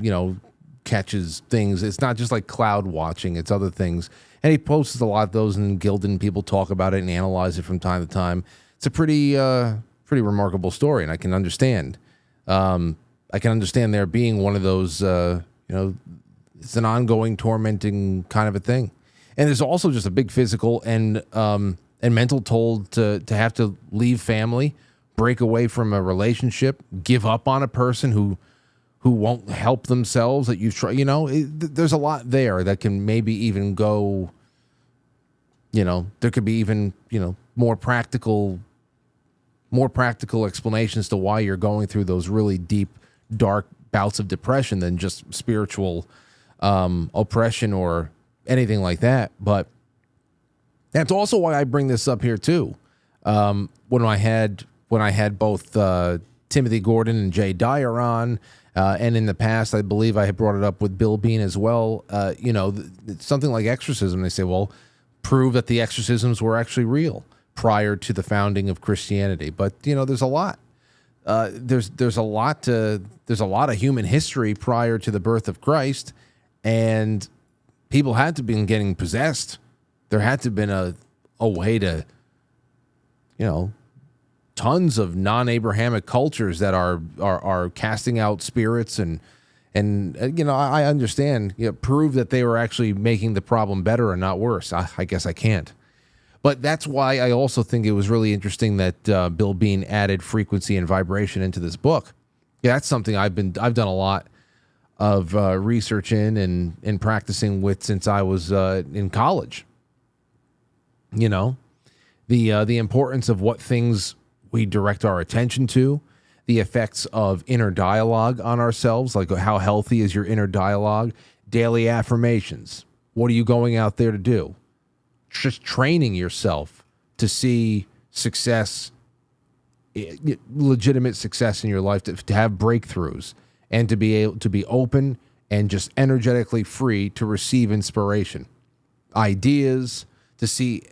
catches things. It's not just like cloud watching, it's other things, and he posts a lot of those in Gilded, and people talk about it and analyze it from time to time. It's a pretty remarkable story, and I can understand. There being one of those, it's an ongoing, tormenting kind of a thing. And there's also just a big physical and mental toll to have to leave family, break away from a relationship, give up on a person who won't help themselves that you've tried. There's a lot there that can maybe even go there could be even, more practical explanations to why you're going through those really deep, dark bouts of depression than just spiritual oppression or anything like that. But that's also why I bring this up here too. When I had both Timothy Gordon and Jay Dyer on, and in the past, I believe I had brought it up with Bill Bean as well. Something like exorcism. They say, well, prove that the exorcisms were actually real prior to the founding of Christianity. But there's a lot. There's a lot of human history prior to the birth of Christ, and people had to be getting possessed. There had to have been a way to, tons of non-Abrahamic cultures that are casting out spirits and I understand, prove that they were actually making the problem better and not worse. I guess I can't. But that's why I also think it was really interesting that Bill Bean added frequency and vibration into this book. Yeah, that's something I've done a lot of research in and practicing with since I was in college. The importance of what things we direct our attention to, the effects of inner dialogue on ourselves, like how healthy is your inner dialogue, daily affirmations. What are you going out there to do? Just training yourself to see success, legitimate success in your life, to have breakthroughs, and to be able to be open and just energetically free to receive inspiration, ideas, to see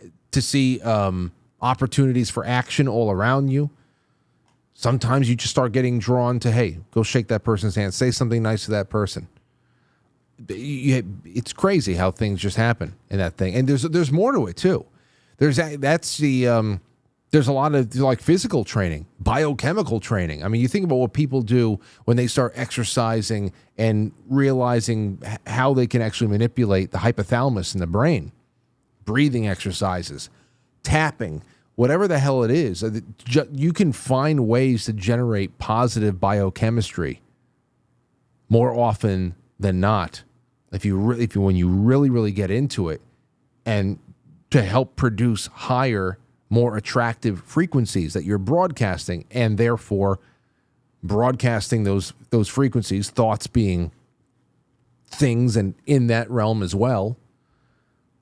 opportunities for action all around you. Sometimes you just start getting drawn to, hey, go shake that person's hand, say something nice to that person. It's crazy how things just happen in that thing, and there's more to it too. There's a lot of like physical training, biochemical training. I mean, you think about what people do when they start exercising and realizing how they can actually manipulate the hypothalamus in the brain. Breathing exercises, tapping, whatever the hell it is. You can find ways to generate positive biochemistry more often than not, when you really get into it, and to help produce higher, more attractive frequencies that you're broadcasting, and therefore broadcasting those frequencies, thoughts being things and in that realm as well.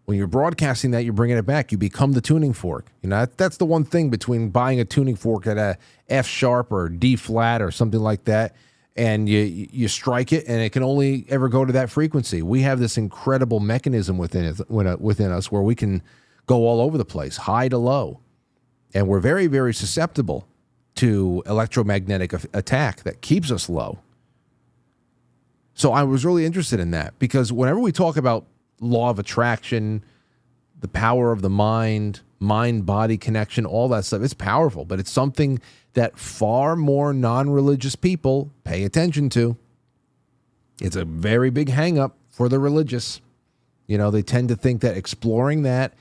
When you're broadcasting that, you're bringing it back. You become the tuning fork. That's the one thing between buying a tuning fork at a F sharp or D flat or something like that, and you strike it, and it can only ever go to that frequency. We have this incredible mechanism within us where we can go all over the place, high to low, and we're very, very susceptible to electromagnetic attack that keeps us low. So I was really interested in that, because whenever we talk about law of attraction, the power of the mind-body connection, all that stuff, it's powerful, but it's something that far more non-religious people pay attention to. It's a very big hang-up for the religious. They tend to think that exploring that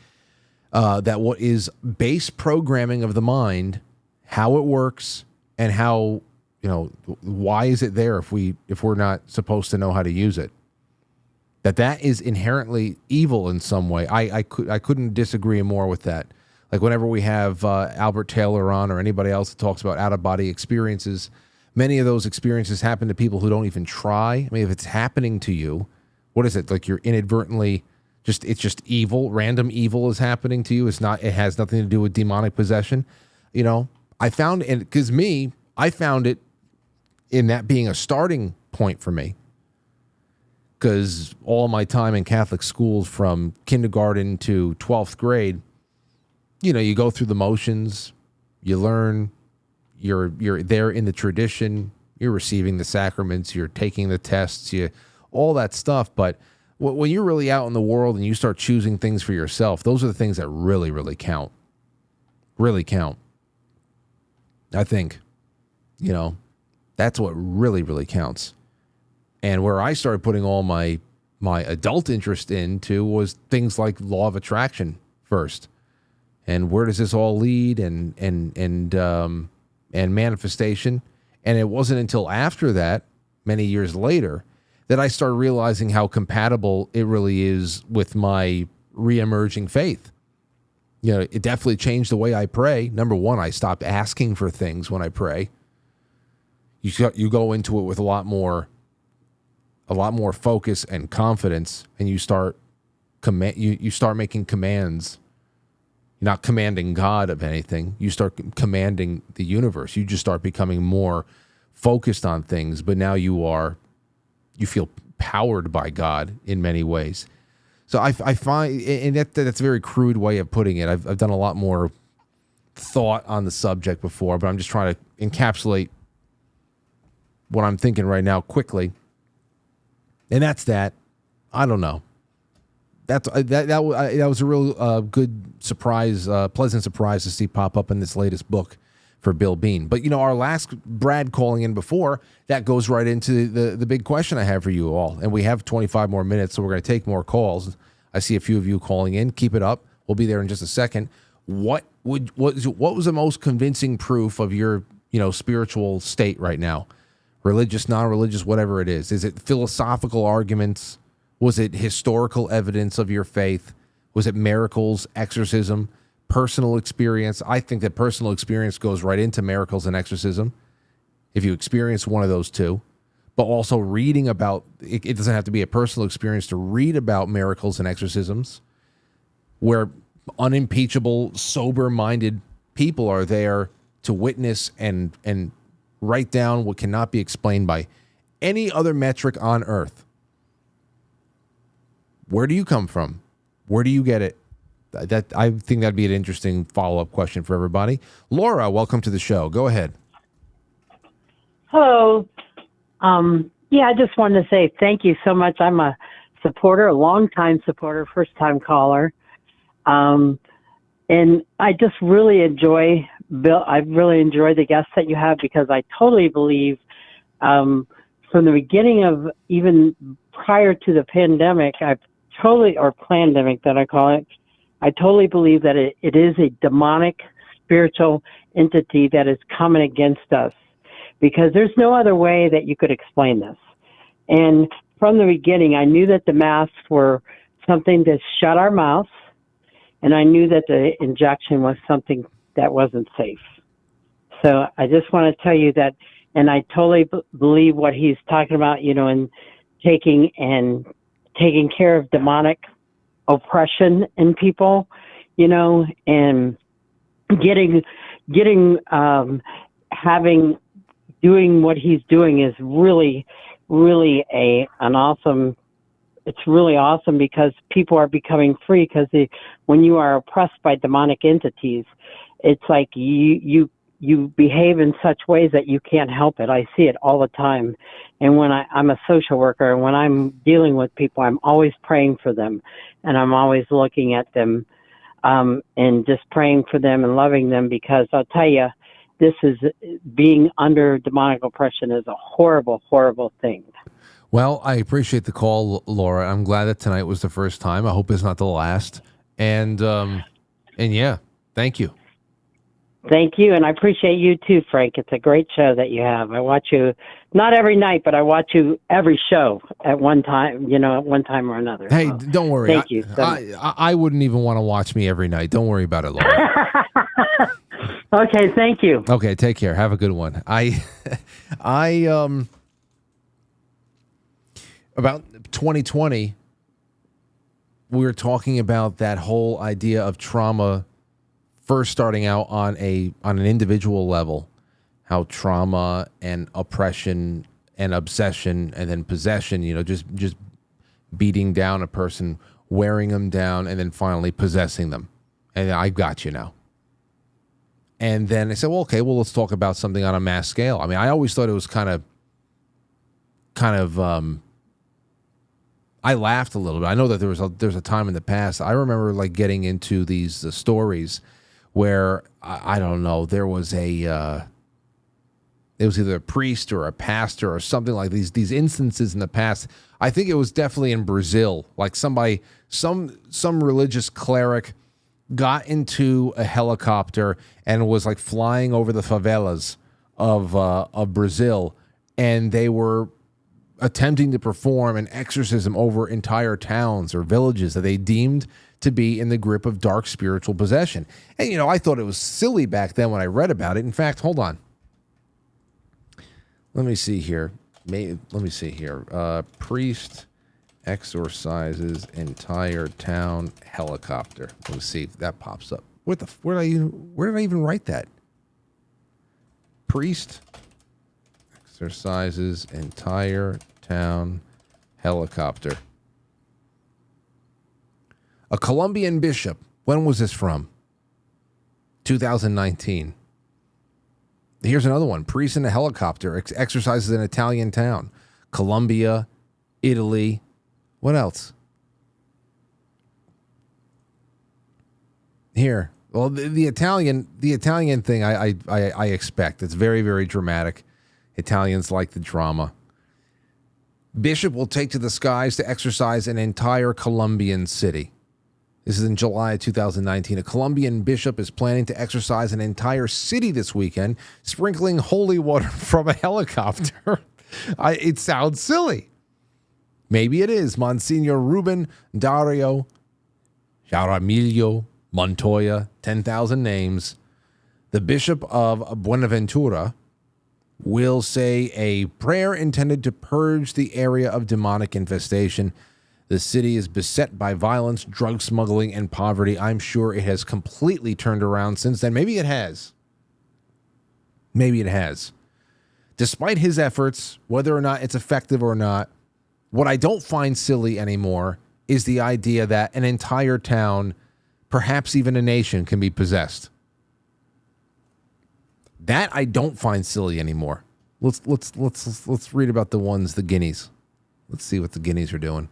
what is base programming of the mind, how it works, and how, why is it there if we're not supposed to know how to use it, that is inherently evil in some way. I couldn't disagree more with that. Like whenever we have Albert Taylor on, or anybody else that talks about out-of-body experiences, many of those experiences happen to people who don't even try. I mean, if it's happening to you, what is it? Like you're inadvertently it's just evil, random evil is happening to you. It has nothing to do with demonic possession. I found, and because I found it in that being a starting point for me. Because all my time in Catholic schools from kindergarten to 12th grade, you go through the motions, you learn, you're there in the tradition, you're receiving the sacraments, you're taking the tests, all that stuff. But when you're really out in the world and you start choosing things for yourself, those are the things that really, really count. Really count. I think, that's what really, really counts. And where I started putting all my adult interest into was things like law of attraction first, and where does this all lead, and manifestation. And it wasn't until after that, many years later, that I started realizing how compatible it really is with my re-emerging faith. You know, it definitely changed the way I pray. Number one, I stopped asking for things when I pray. You go into it with a lot more focus and confidence, and you start making commands. You're not commanding God of anything. You start commanding the universe. You just start becoming more focused on things, but now you feel powered by God in many ways. So I find, and that's a very crude way of putting it. I've done a lot more thought on the subject before, but I'm just trying to encapsulate what I'm thinking right now quickly. And that's that. I don't know. That was a real good surprise, pleasant surprise to see pop up in this latest book for Bill Bean. But, you know, our last Brad calling in before, that goes right into the big question I have for you all. And we have 25 more minutes, so we're going to take more calls. I see a few of you calling in. Keep it up. We'll be there in just a second. What was the most convincing proof of your, you know, spiritual state right now? Religious, non-religious, whatever it is. Is it philosophical arguments? Was it historical evidence of your faith? Was it miracles, exorcism, personal experience? I think that personal experience goes right into miracles and exorcism, if you experience one of those two. But also reading about, it doesn't have to be a personal experience to read about miracles and exorcisms, where unimpeachable, sober-minded people are there to witness and write down what cannot be explained by any other metric on earth. Where do you come from? Where do you get it? That I think that'd be an interesting follow-up question for everybody. Laura, welcome to the show. Go ahead. Hello. Yeah, I just wanted to say thank you so much. I'm a supporter, a long-time supporter, first-time caller. And I just really enjoy, Bill, I really enjoy the guests that you have, because I totally believe from the beginning of, even prior to the pandemic, or plandemic that I call it, I totally believe that it is a demonic spiritual entity that is coming against us, because there's no other way that you could explain this. And from the beginning, I knew that the masks were something to shut our mouths, and I knew that the injection was something that wasn't safe. So I just want to tell you that, and I totally believe what he's talking about, you know, and taking care of demonic oppression in people, you know, and doing what he's doing is really, really an awesome. It's really awesome, because people are becoming free, because when you are oppressed by demonic entities, it's like you behave in such ways that you can't help it. I see it all the time. And when I'm a social worker, and when I'm dealing with people, I'm always praying for them, and I'm always looking at them and just praying for them and loving them, because I'll tell you, being under demonic oppression is a horrible, horrible thing. Well, I appreciate the call, Laura. I'm glad that tonight was the first time. I hope it's not the last. And yeah, thank you. Thank you, and I appreciate you too, Frank. It's a great show that you have. I watch you, not every night, but I watch you every show at one time, you know, at one time or another. Hey, so, don't worry. Thank you. I wouldn't even want to watch me every night. Don't worry about it, Laura. Okay, thank you. Okay, take care. Have a good one. About 2020, we were talking about that whole idea of trauma first starting out on an individual level, how trauma and oppression and obsession and then possession, you know, just beating down a person, wearing them down, and then finally possessing them. And I got you now. And then I said, well, okay, well, let's talk about something on a mass scale. I mean, I always thought it was kind of I laughed a little bit. I know that there's a time in the past. I remember like getting into these stories where I don't know, there was it was either a priest or a pastor or something like these instances in the past. I think it was definitely in Brazil, like some religious cleric got into a helicopter and was like flying over the favelas of Brazil, and they were attempting to perform an exorcism over entire towns or villages that they deemed to be in the grip of dark spiritual possession. And, I thought it was silly back then when I read about it. In fact, hold on. Let me see here. Priest exorcises entire town helicopter. Let me see if that pops up. Where did I even write that? Priest exorcises entire town helicopter. A Colombian bishop. When was this from? 2019. Here's another one. Priest in a helicopter exorcises an Italian town. Colombia, Italy. What else? Here. Well, the Italian thing I expect. It's very, very dramatic. Italians like the drama. Bishop will take to the skies to exorcise an entire Colombian city. This is in July of 2019. A Colombian bishop is planning to exorcise an entire city this weekend, sprinkling holy water from a helicopter. It sounds silly. Maybe it is. Monsignor Ruben Dario Jaramillo Montoya, 10,000 names. The Bishop of Buenaventura will say a prayer intended to purge the area of demonic infestation. The city is beset by violence, drug smuggling, and poverty. I'm sure it has completely turned around since then. Maybe it has. Maybe it has. Despite his efforts, whether or not it's effective or not, what I don't find silly anymore is the idea that an entire town, perhaps even a nation, can be possessed. That I don't find silly anymore. Let's read about the guineas. Let's see what the guineas are doing.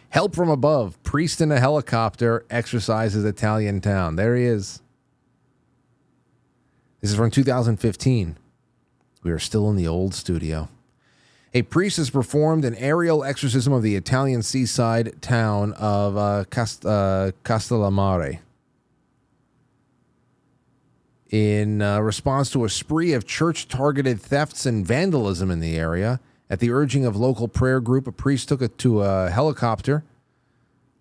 Help from above. Priest in a helicopter exorcises Italian town. There he is. This is from 2015. We are still in the old studio. A priest has performed an aerial exorcism of the Italian seaside town of Castellammare in response to a spree of church-targeted thefts and vandalism in the area. At the urging of local prayer group, a priest took it to a helicopter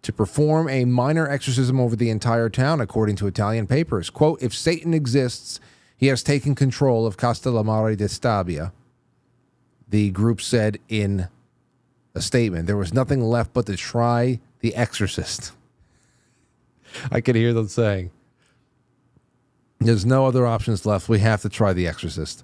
to perform a minor exorcism over the entire town, according to Italian papers. Quote, if Satan exists, he has taken control of Castellammare de Stabia, the group said in a statement. There was nothing left but to try the exorcist. I can hear them saying, there's no other options left. We have to try the exorcist.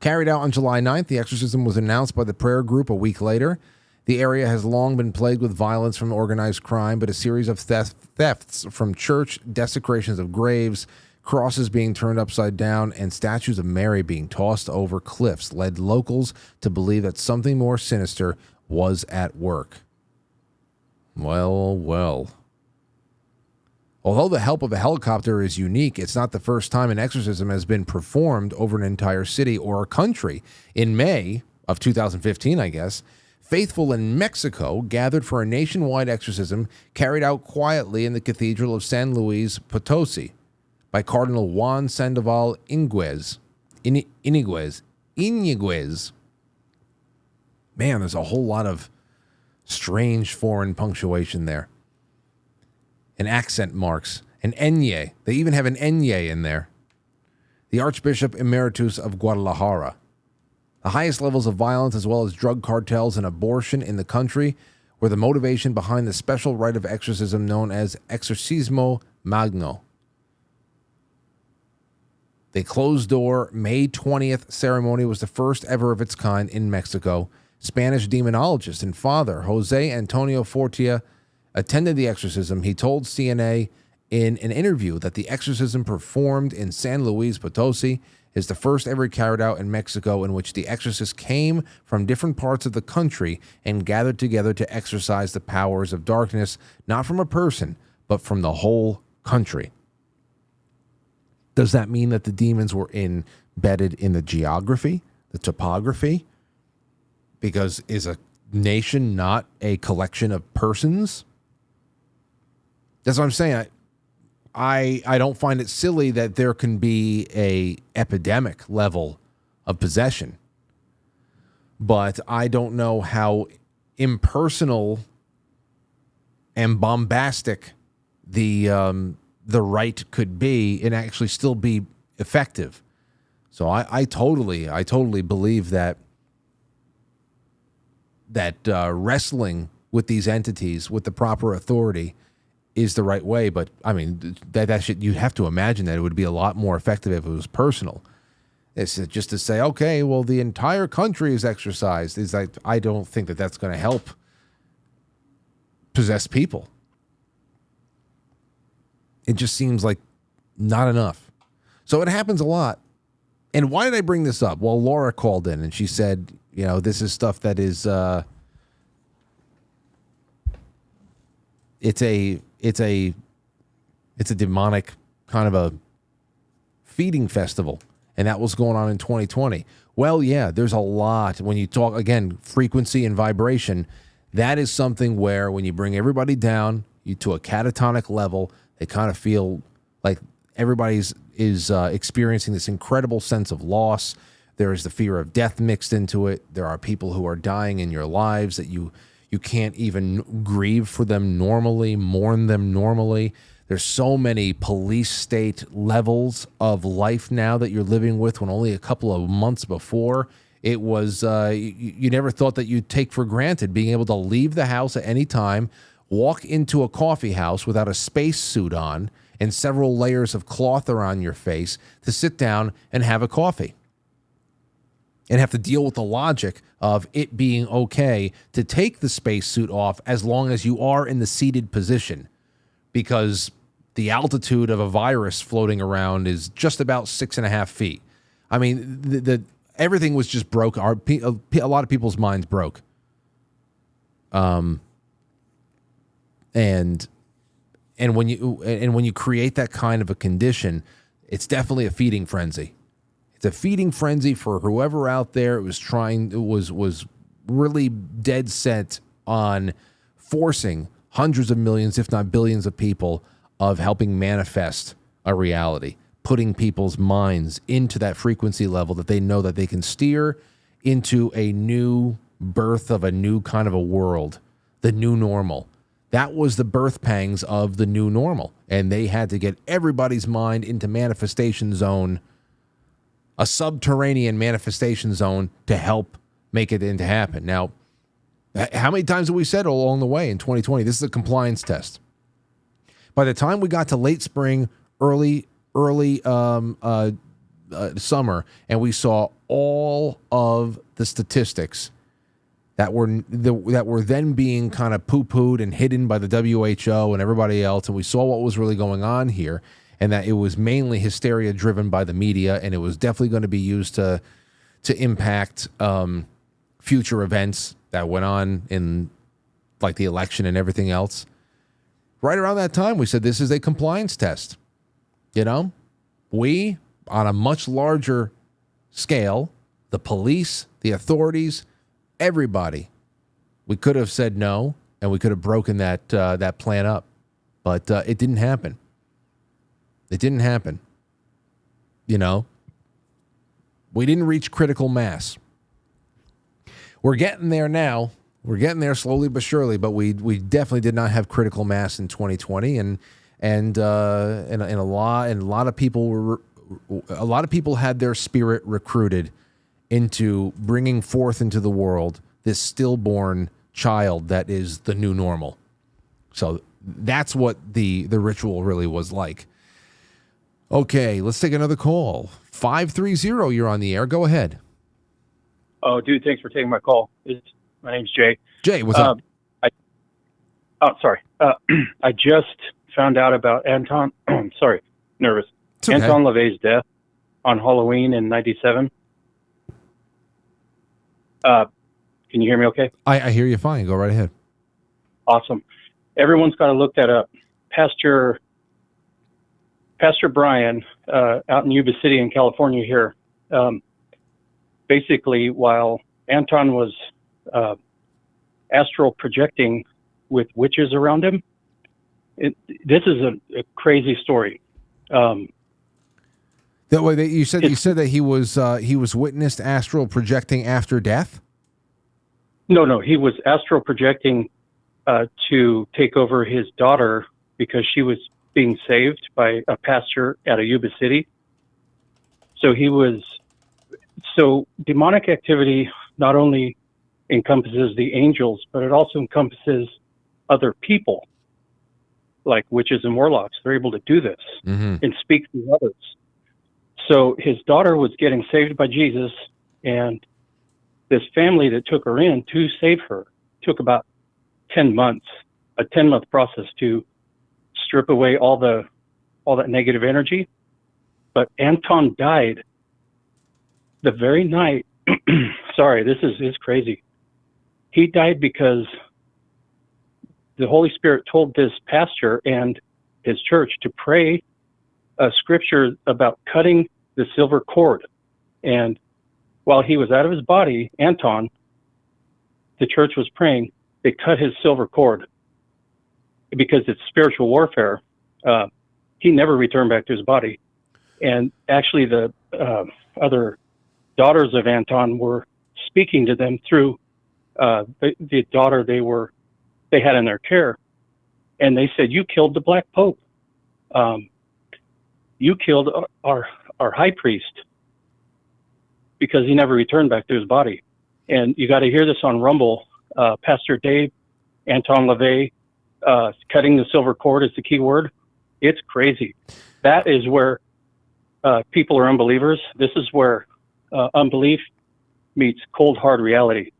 Carried out on July 9th, the exorcism was announced by the prayer group a week later. The area has long been plagued with violence from organized crime, but a series of thefts from church, desecrations of graves, crosses being turned upside down, and statues of Mary being tossed over cliffs led locals to believe that something more sinister was at work. Well. Although the help of a helicopter is unique, it's not the first time an exorcism has been performed over an entire city or a country. In May of 2015, I guess, faithful in Mexico gathered for a nationwide exorcism carried out quietly in the Cathedral of San Luis Potosi by Cardinal Juan Sandoval Iniguez. Man, there's a whole lot of strange foreign punctuation there. And accent marks. An enye. They even have an enye in there. The Archbishop Emeritus of Guadalajara. The highest levels of violence as well as drug cartels and abortion in the country were the motivation behind the special rite of exorcism known as Exorcismo Magno. The closed-door May 20th ceremony was the first ever of its kind in Mexico. Spanish demonologist and father Jose Antonio Fortia attended the exorcism. He told CNA in an interview that the exorcism performed in San Luis Potosi is the first ever carried out in Mexico, in which the exorcists came from different parts of the country and gathered together to exorcise the powers of darkness, not from a person, but from the whole country. Does that mean that the demons were embedded in the geography, the topography? Because is a nation not a collection of persons? That's what I'm saying. I don't find it silly that there can be a epidemic level of possession. but I don't know how impersonal and bombastic the right could be and actually still be effective. So I totally believe that wrestling with these entities with the proper authority is the right way. But I mean, that shit, you'd have to imagine that it would be a lot more effective if it was personal. It's just to say, okay, well, the entire country is exorcised. Is like, I don't think that that's going to help possessed people. It just seems like not enough. So it happens a lot. And why did I bring this up? Well, Laura called in and she said, you know, this is stuff that is, it's a demonic kind of a feeding festival. And that was going on in 2020. Well, yeah, there's a lot. When you talk, again, frequency and vibration, that is something where when you bring everybody down to a catatonic level, they kind of feel like everybody's experiencing this incredible sense of loss. There is the fear of death mixed into it. There are people who are dying in your lives that you can't even grieve for them normally, mourn them normally. There's so many police state levels of life now that you're living with, when only a couple of months before it was, you never thought that you'd take for granted being able to leave the house at any time, walk into a coffee house without a space suit on and several layers of cloth around your face to sit down and have a coffee. And have to deal with the logic of it being okay to take the spacesuit off as long as you are in the seated position, because the altitude of a virus floating around is just about 6.5 feet. I mean, the everything was just broke. A lot of people's minds broke. And when you create that kind of a condition, it's definitely a feeding frenzy. It's a feeding frenzy for whoever out there was really dead set on forcing hundreds of millions, if not billions of people, of helping manifest a reality, putting people's minds into that frequency level that they know that they can steer into a new birth of a new kind of a world, the new normal. That was the birth pangs of the new normal, and they had to get everybody's mind into manifestation zone, a subterranean manifestation zone, to help make it into happen. Now, how many times have we said along the way in 2020, this is a compliance test? By the time we got to late spring, early summer, and we saw all of the statistics that were then being kind of poo-pooed and hidden by the WHO and everybody else, and we saw what was really going on here, and that it was mainly hysteria driven by the media, and it was definitely going to be used to impact future events that went on in, like, the election and everything else. Right around that time, we said this is a compliance test. You know, we, on a much larger scale, the police, the authorities, everybody, we could have said no, and we could have broken that plan up, but it didn't happen. It didn't happen. You know, we didn't reach critical mass. We're getting there now. We're getting there slowly but surely, but we definitely did not have critical mass in 2020, and a lot of people had their spirit recruited into bringing forth into the world this stillborn child that is the new normal. So that's what the ritual really was like. Okay, let's take another call. 530, you're on the air. Go ahead. Oh, dude, thanks for taking my call. My name's Jay. Jay, what's up? I just found out about Anton. Sorry, nervous. Okay. Anton LaVey's death on Halloween in '97. Can you hear me okay? I hear you fine. Go right ahead. Awesome. Everyone's got to look that up. Pastor Brian, out in Yuba City in California here, basically while Anton was astral projecting with witches around him, this is a crazy story. That way, you said that he was witnessed astral projecting after death. No, he was astral projecting to take over his daughter because she was being saved by a pastor at a Yuba City. So demonic activity not only encompasses the angels, but it also encompasses other people, like witches and warlocks. They're able to do this and speak to others. So his daughter was getting saved by Jesus, and this family that took her in to save her took about 10 months, a 10-month process to strip away all that negative energy. But Anton died the very night. Sorry, this is crazy. He died because the Holy Spirit told this pastor and his church to pray a scripture about cutting the silver cord. And while he was out of his body, Anton, the church was praying, they cut his silver cord because it's spiritual warfare. He never returned back to his body. And actually the other daughters of Anton were speaking to them through the daughter they had in their care. And they said, "You killed the Black Pope. You killed our high priest," because he never returned back to his body. And you got to hear this on Rumble. Pastor Dave, Anton LaVey, cutting the silver cord is the key word. It's crazy. That is where people are unbelievers. This is where unbelief meets cold, hard reality.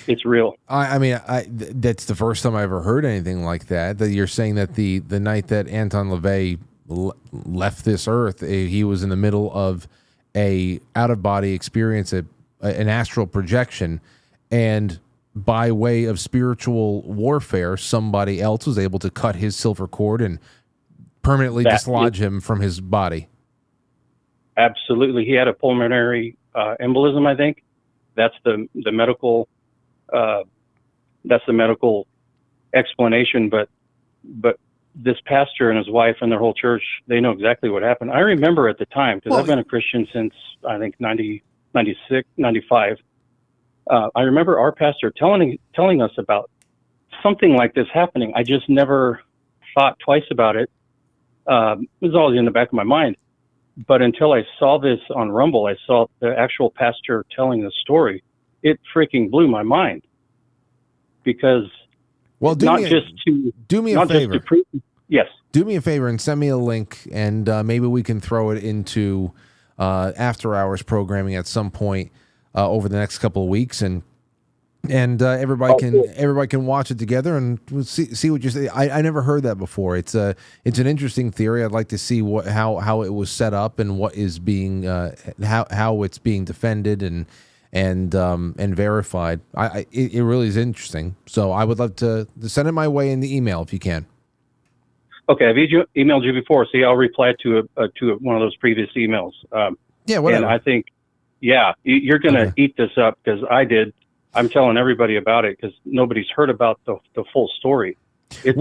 It's real. I mean, that's the first time I ever heard anything like that. That you're saying that the night that Anton LaVey left this earth, he was in the middle of a out-of-body experience, an astral projection, and by way of spiritual warfare, somebody else was able to cut his silver cord and permanently dislodge him from his body. Absolutely. He had a pulmonary embolism, I think. That's the medical explanation, but this pastor and his wife and their whole church, they know exactly what happened. I remember at the time, because I've been a Christian since, I think, 96, 95. I remember our pastor telling us about something like this happening. I just never thought twice about it. It was always in the back of my mind. But until I saw this on Rumble, I saw the actual pastor telling the story. It freaking blew my mind. Because do me a favor. Yes. Do me a favor and send me a link, and maybe we can throw it into after hours programming at some point over the next couple of weeks, and everybody can watch it together and see what you say. I never heard that before. It's an interesting theory. I'd like to see how it was set up and what is being how it's being defended and verified. It really is interesting. So I would love to send it my way in the email if you can. Okay, I've emailed you before, so I'll reply to one of those previous emails. Yeah, whatever. And I think, you're going to eat this up because I did. I'm telling everybody about it because nobody's heard about the full story. It's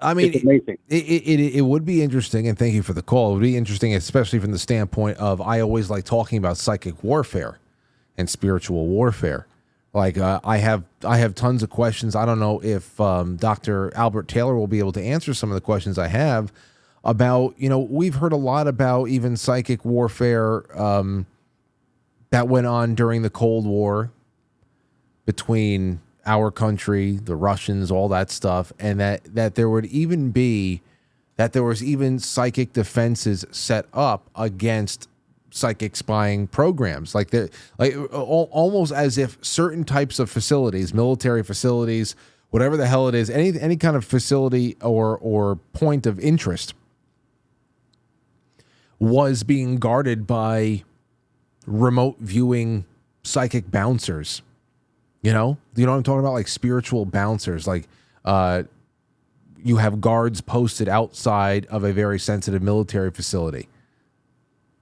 amazing. It would be interesting, and thank you for the call. It would be interesting, especially from the standpoint of I always like talking about psychic warfare and spiritual warfare. Like I have tons of questions. I don't know if Dr. Albert Taylor will be able to answer some of the questions I have about, we've heard a lot about even psychic warfare that went on during the Cold War between our country, the Russians, all that stuff, and that there would even be there was even psychic defenses set up against psychic spying programs, almost as if certain types of facilities, military facilities, whatever the hell it is, any kind of facility or point of interest was being guarded by remote viewing psychic bouncers. You know what I'm talking about? Like spiritual bouncers. Like you have guards posted outside of a very sensitive military facility.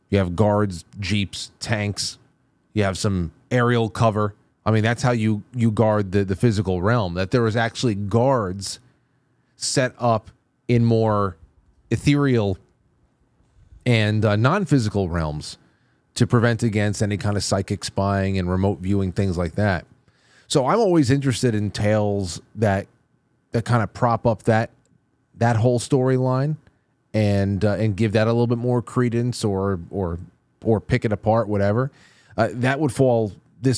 You have guards, jeeps, tanks. You have some aerial cover. I mean, that's how you guard the physical realm. That there was actually guards set up in more ethereal and non-physical realms to prevent against any kind of psychic spying and remote viewing, things like that. So I'm always interested in tales that kind of prop up that whole storyline and give that a little bit more credence or pick it apart, whatever. That would fall. That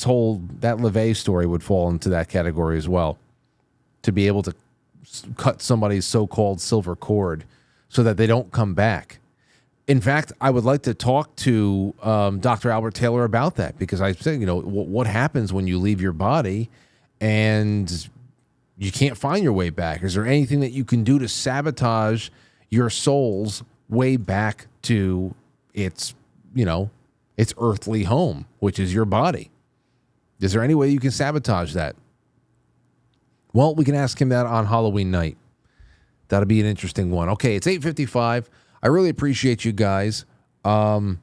LaVey story would fall into that category as well. To be able to cut somebody's so-called silver cord so that they don't come back. In fact, I would like to talk to Dr. Albert Taylor about that, because I said, what happens when you leave your body and you can't find your way back? Is there anything that you can do to sabotage your soul's way back to its earthly home, which is your body? Is there any way you can sabotage that? Well, we can ask him that on Halloween night. That'll be an interesting one. Okay, it's 8:55. I really appreciate you guys. Tanner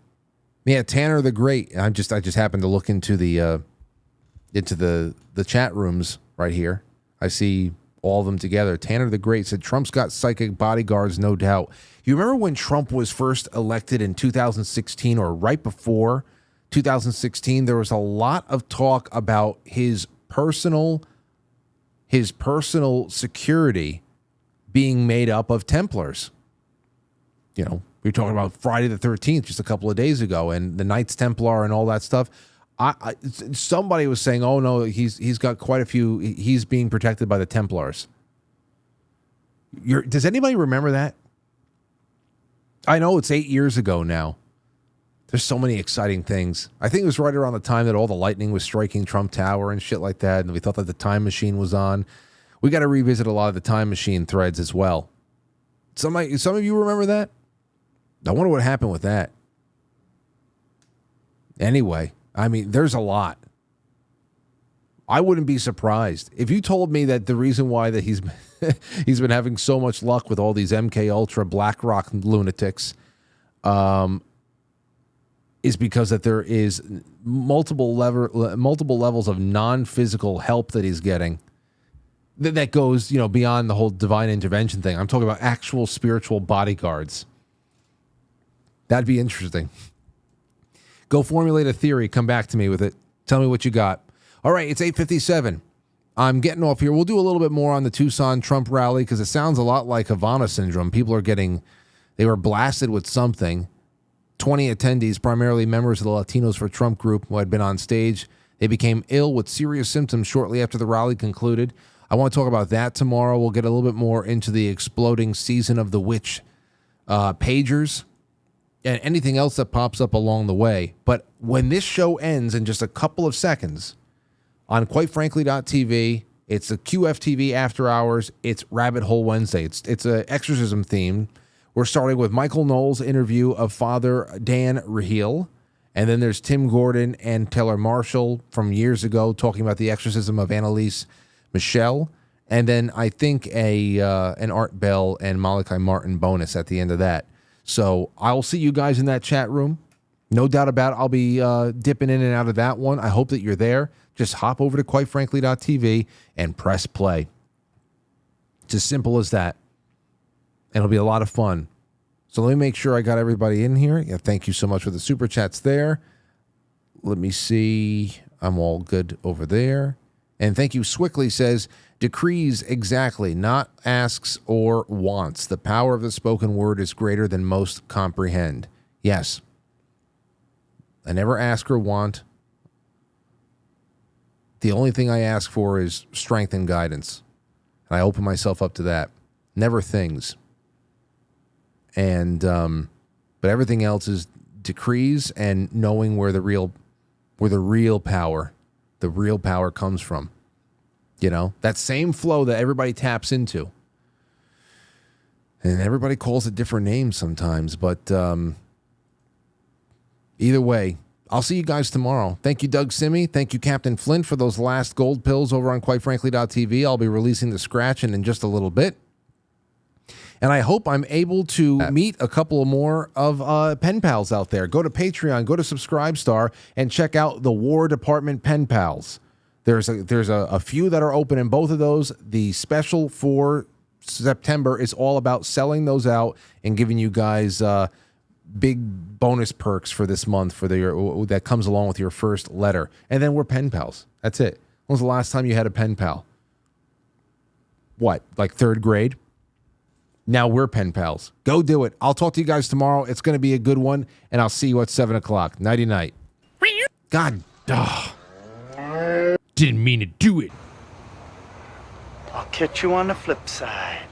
the Great. I just happened to look into the chat rooms right here. I see all of them together. Tanner the Great said Trump's got psychic bodyguards, no doubt. You remember when Trump was first elected in 2016, or right before 2016? There was a lot of talk about his personal security being made up of Templars. We were talking about Friday the 13th just a couple of days ago, and the Knights Templar and all that stuff. Somebody was saying, "Oh no, he's got quite a few. He's being protected by the Templars." Does anybody remember that? I know it's 8 years ago now. There's so many exciting things. I think it was right around the time that all the lightning was striking Trump Tower and shit like that, and we thought that the time machine was on. We got to revisit a lot of the time machine threads as well. Some of you remember that? I wonder what happened with that. Anyway, I mean, there's a lot. I wouldn't be surprised if you told me that the reason why that he's been having so much luck with all these MK Ultra BlackRock lunatics is because that there is multiple levels of non-physical help that he's getting that goes beyond the whole divine intervention thing. I'm talking about actual spiritual bodyguards. That'd be interesting. Go formulate a theory. Come back to me with it. Tell me what you got. All right, it's 8:57. I'm getting off here. We'll do a little bit more on the Tucson Trump rally because it sounds a lot like Havana syndrome. People they were blasted with something. 20 attendees, primarily members of the Latinos for Trump group who had been on stage. They became ill with serious symptoms shortly after the rally concluded. I want to talk about that tomorrow. We'll get a little bit more into the exploding season of the witch pagers and anything else that pops up along the way. But when this show ends in just a couple of seconds on quitefrankly.tv, it's a QFTV after hours. It's Rabbit Hole Wednesday. It's an exorcism theme. We're starting with Michael Knowles' interview of Father Dan Rahil. And then there's Tim Gordon and Taylor Marshall from years ago talking about the exorcism of Annalise Michelle. And then I think an Art Bell and Malachi Martin bonus at the end of that. So I'll see you guys in that chat room. No doubt about it. I'll be dipping in and out of that one. I hope that you're there. Just hop over to quitefrankly.tv and press play. It's as simple as that. And it'll be a lot of fun. So let me make sure I got everybody in here. Yeah, thank you so much for the super chats there. Let me see. I'm all good over there. And thank you. Swickly says, decrees exactly, not asks or wants. The power of the spoken word is greater than most comprehend. Yes. I never ask or want. The only thing I ask for is strength and guidance. And I open myself up to that. Never things. And but everything else is decrees and knowing where the real power comes from. That same flow that everybody taps into. And everybody calls it different names sometimes, but either way, I'll see you guys tomorrow. Thank you, Doug Simi. Thank you, Captain Flint, for those last gold pills over on quitefrankly.tv. I'll be releasing the scratch in just a little bit. And I hope I'm able to meet a couple more of pen pals out there. Go to Patreon, go to Subscribestar, and check out the War Department pen pals. There's a few that are open in both of those. The special for September is all about selling those out and giving you guys big bonus perks for this month that comes along with your first letter. And then we're pen pals. That's it. When was the last time you had a pen pal? What, like third grade? Now we're pen pals. Go do it. I'll talk to you guys tomorrow. It's going to be a good one, and I'll see you at 7 o'clock. Nighty night. God, didn't mean to do it. I'll catch you on the flip side.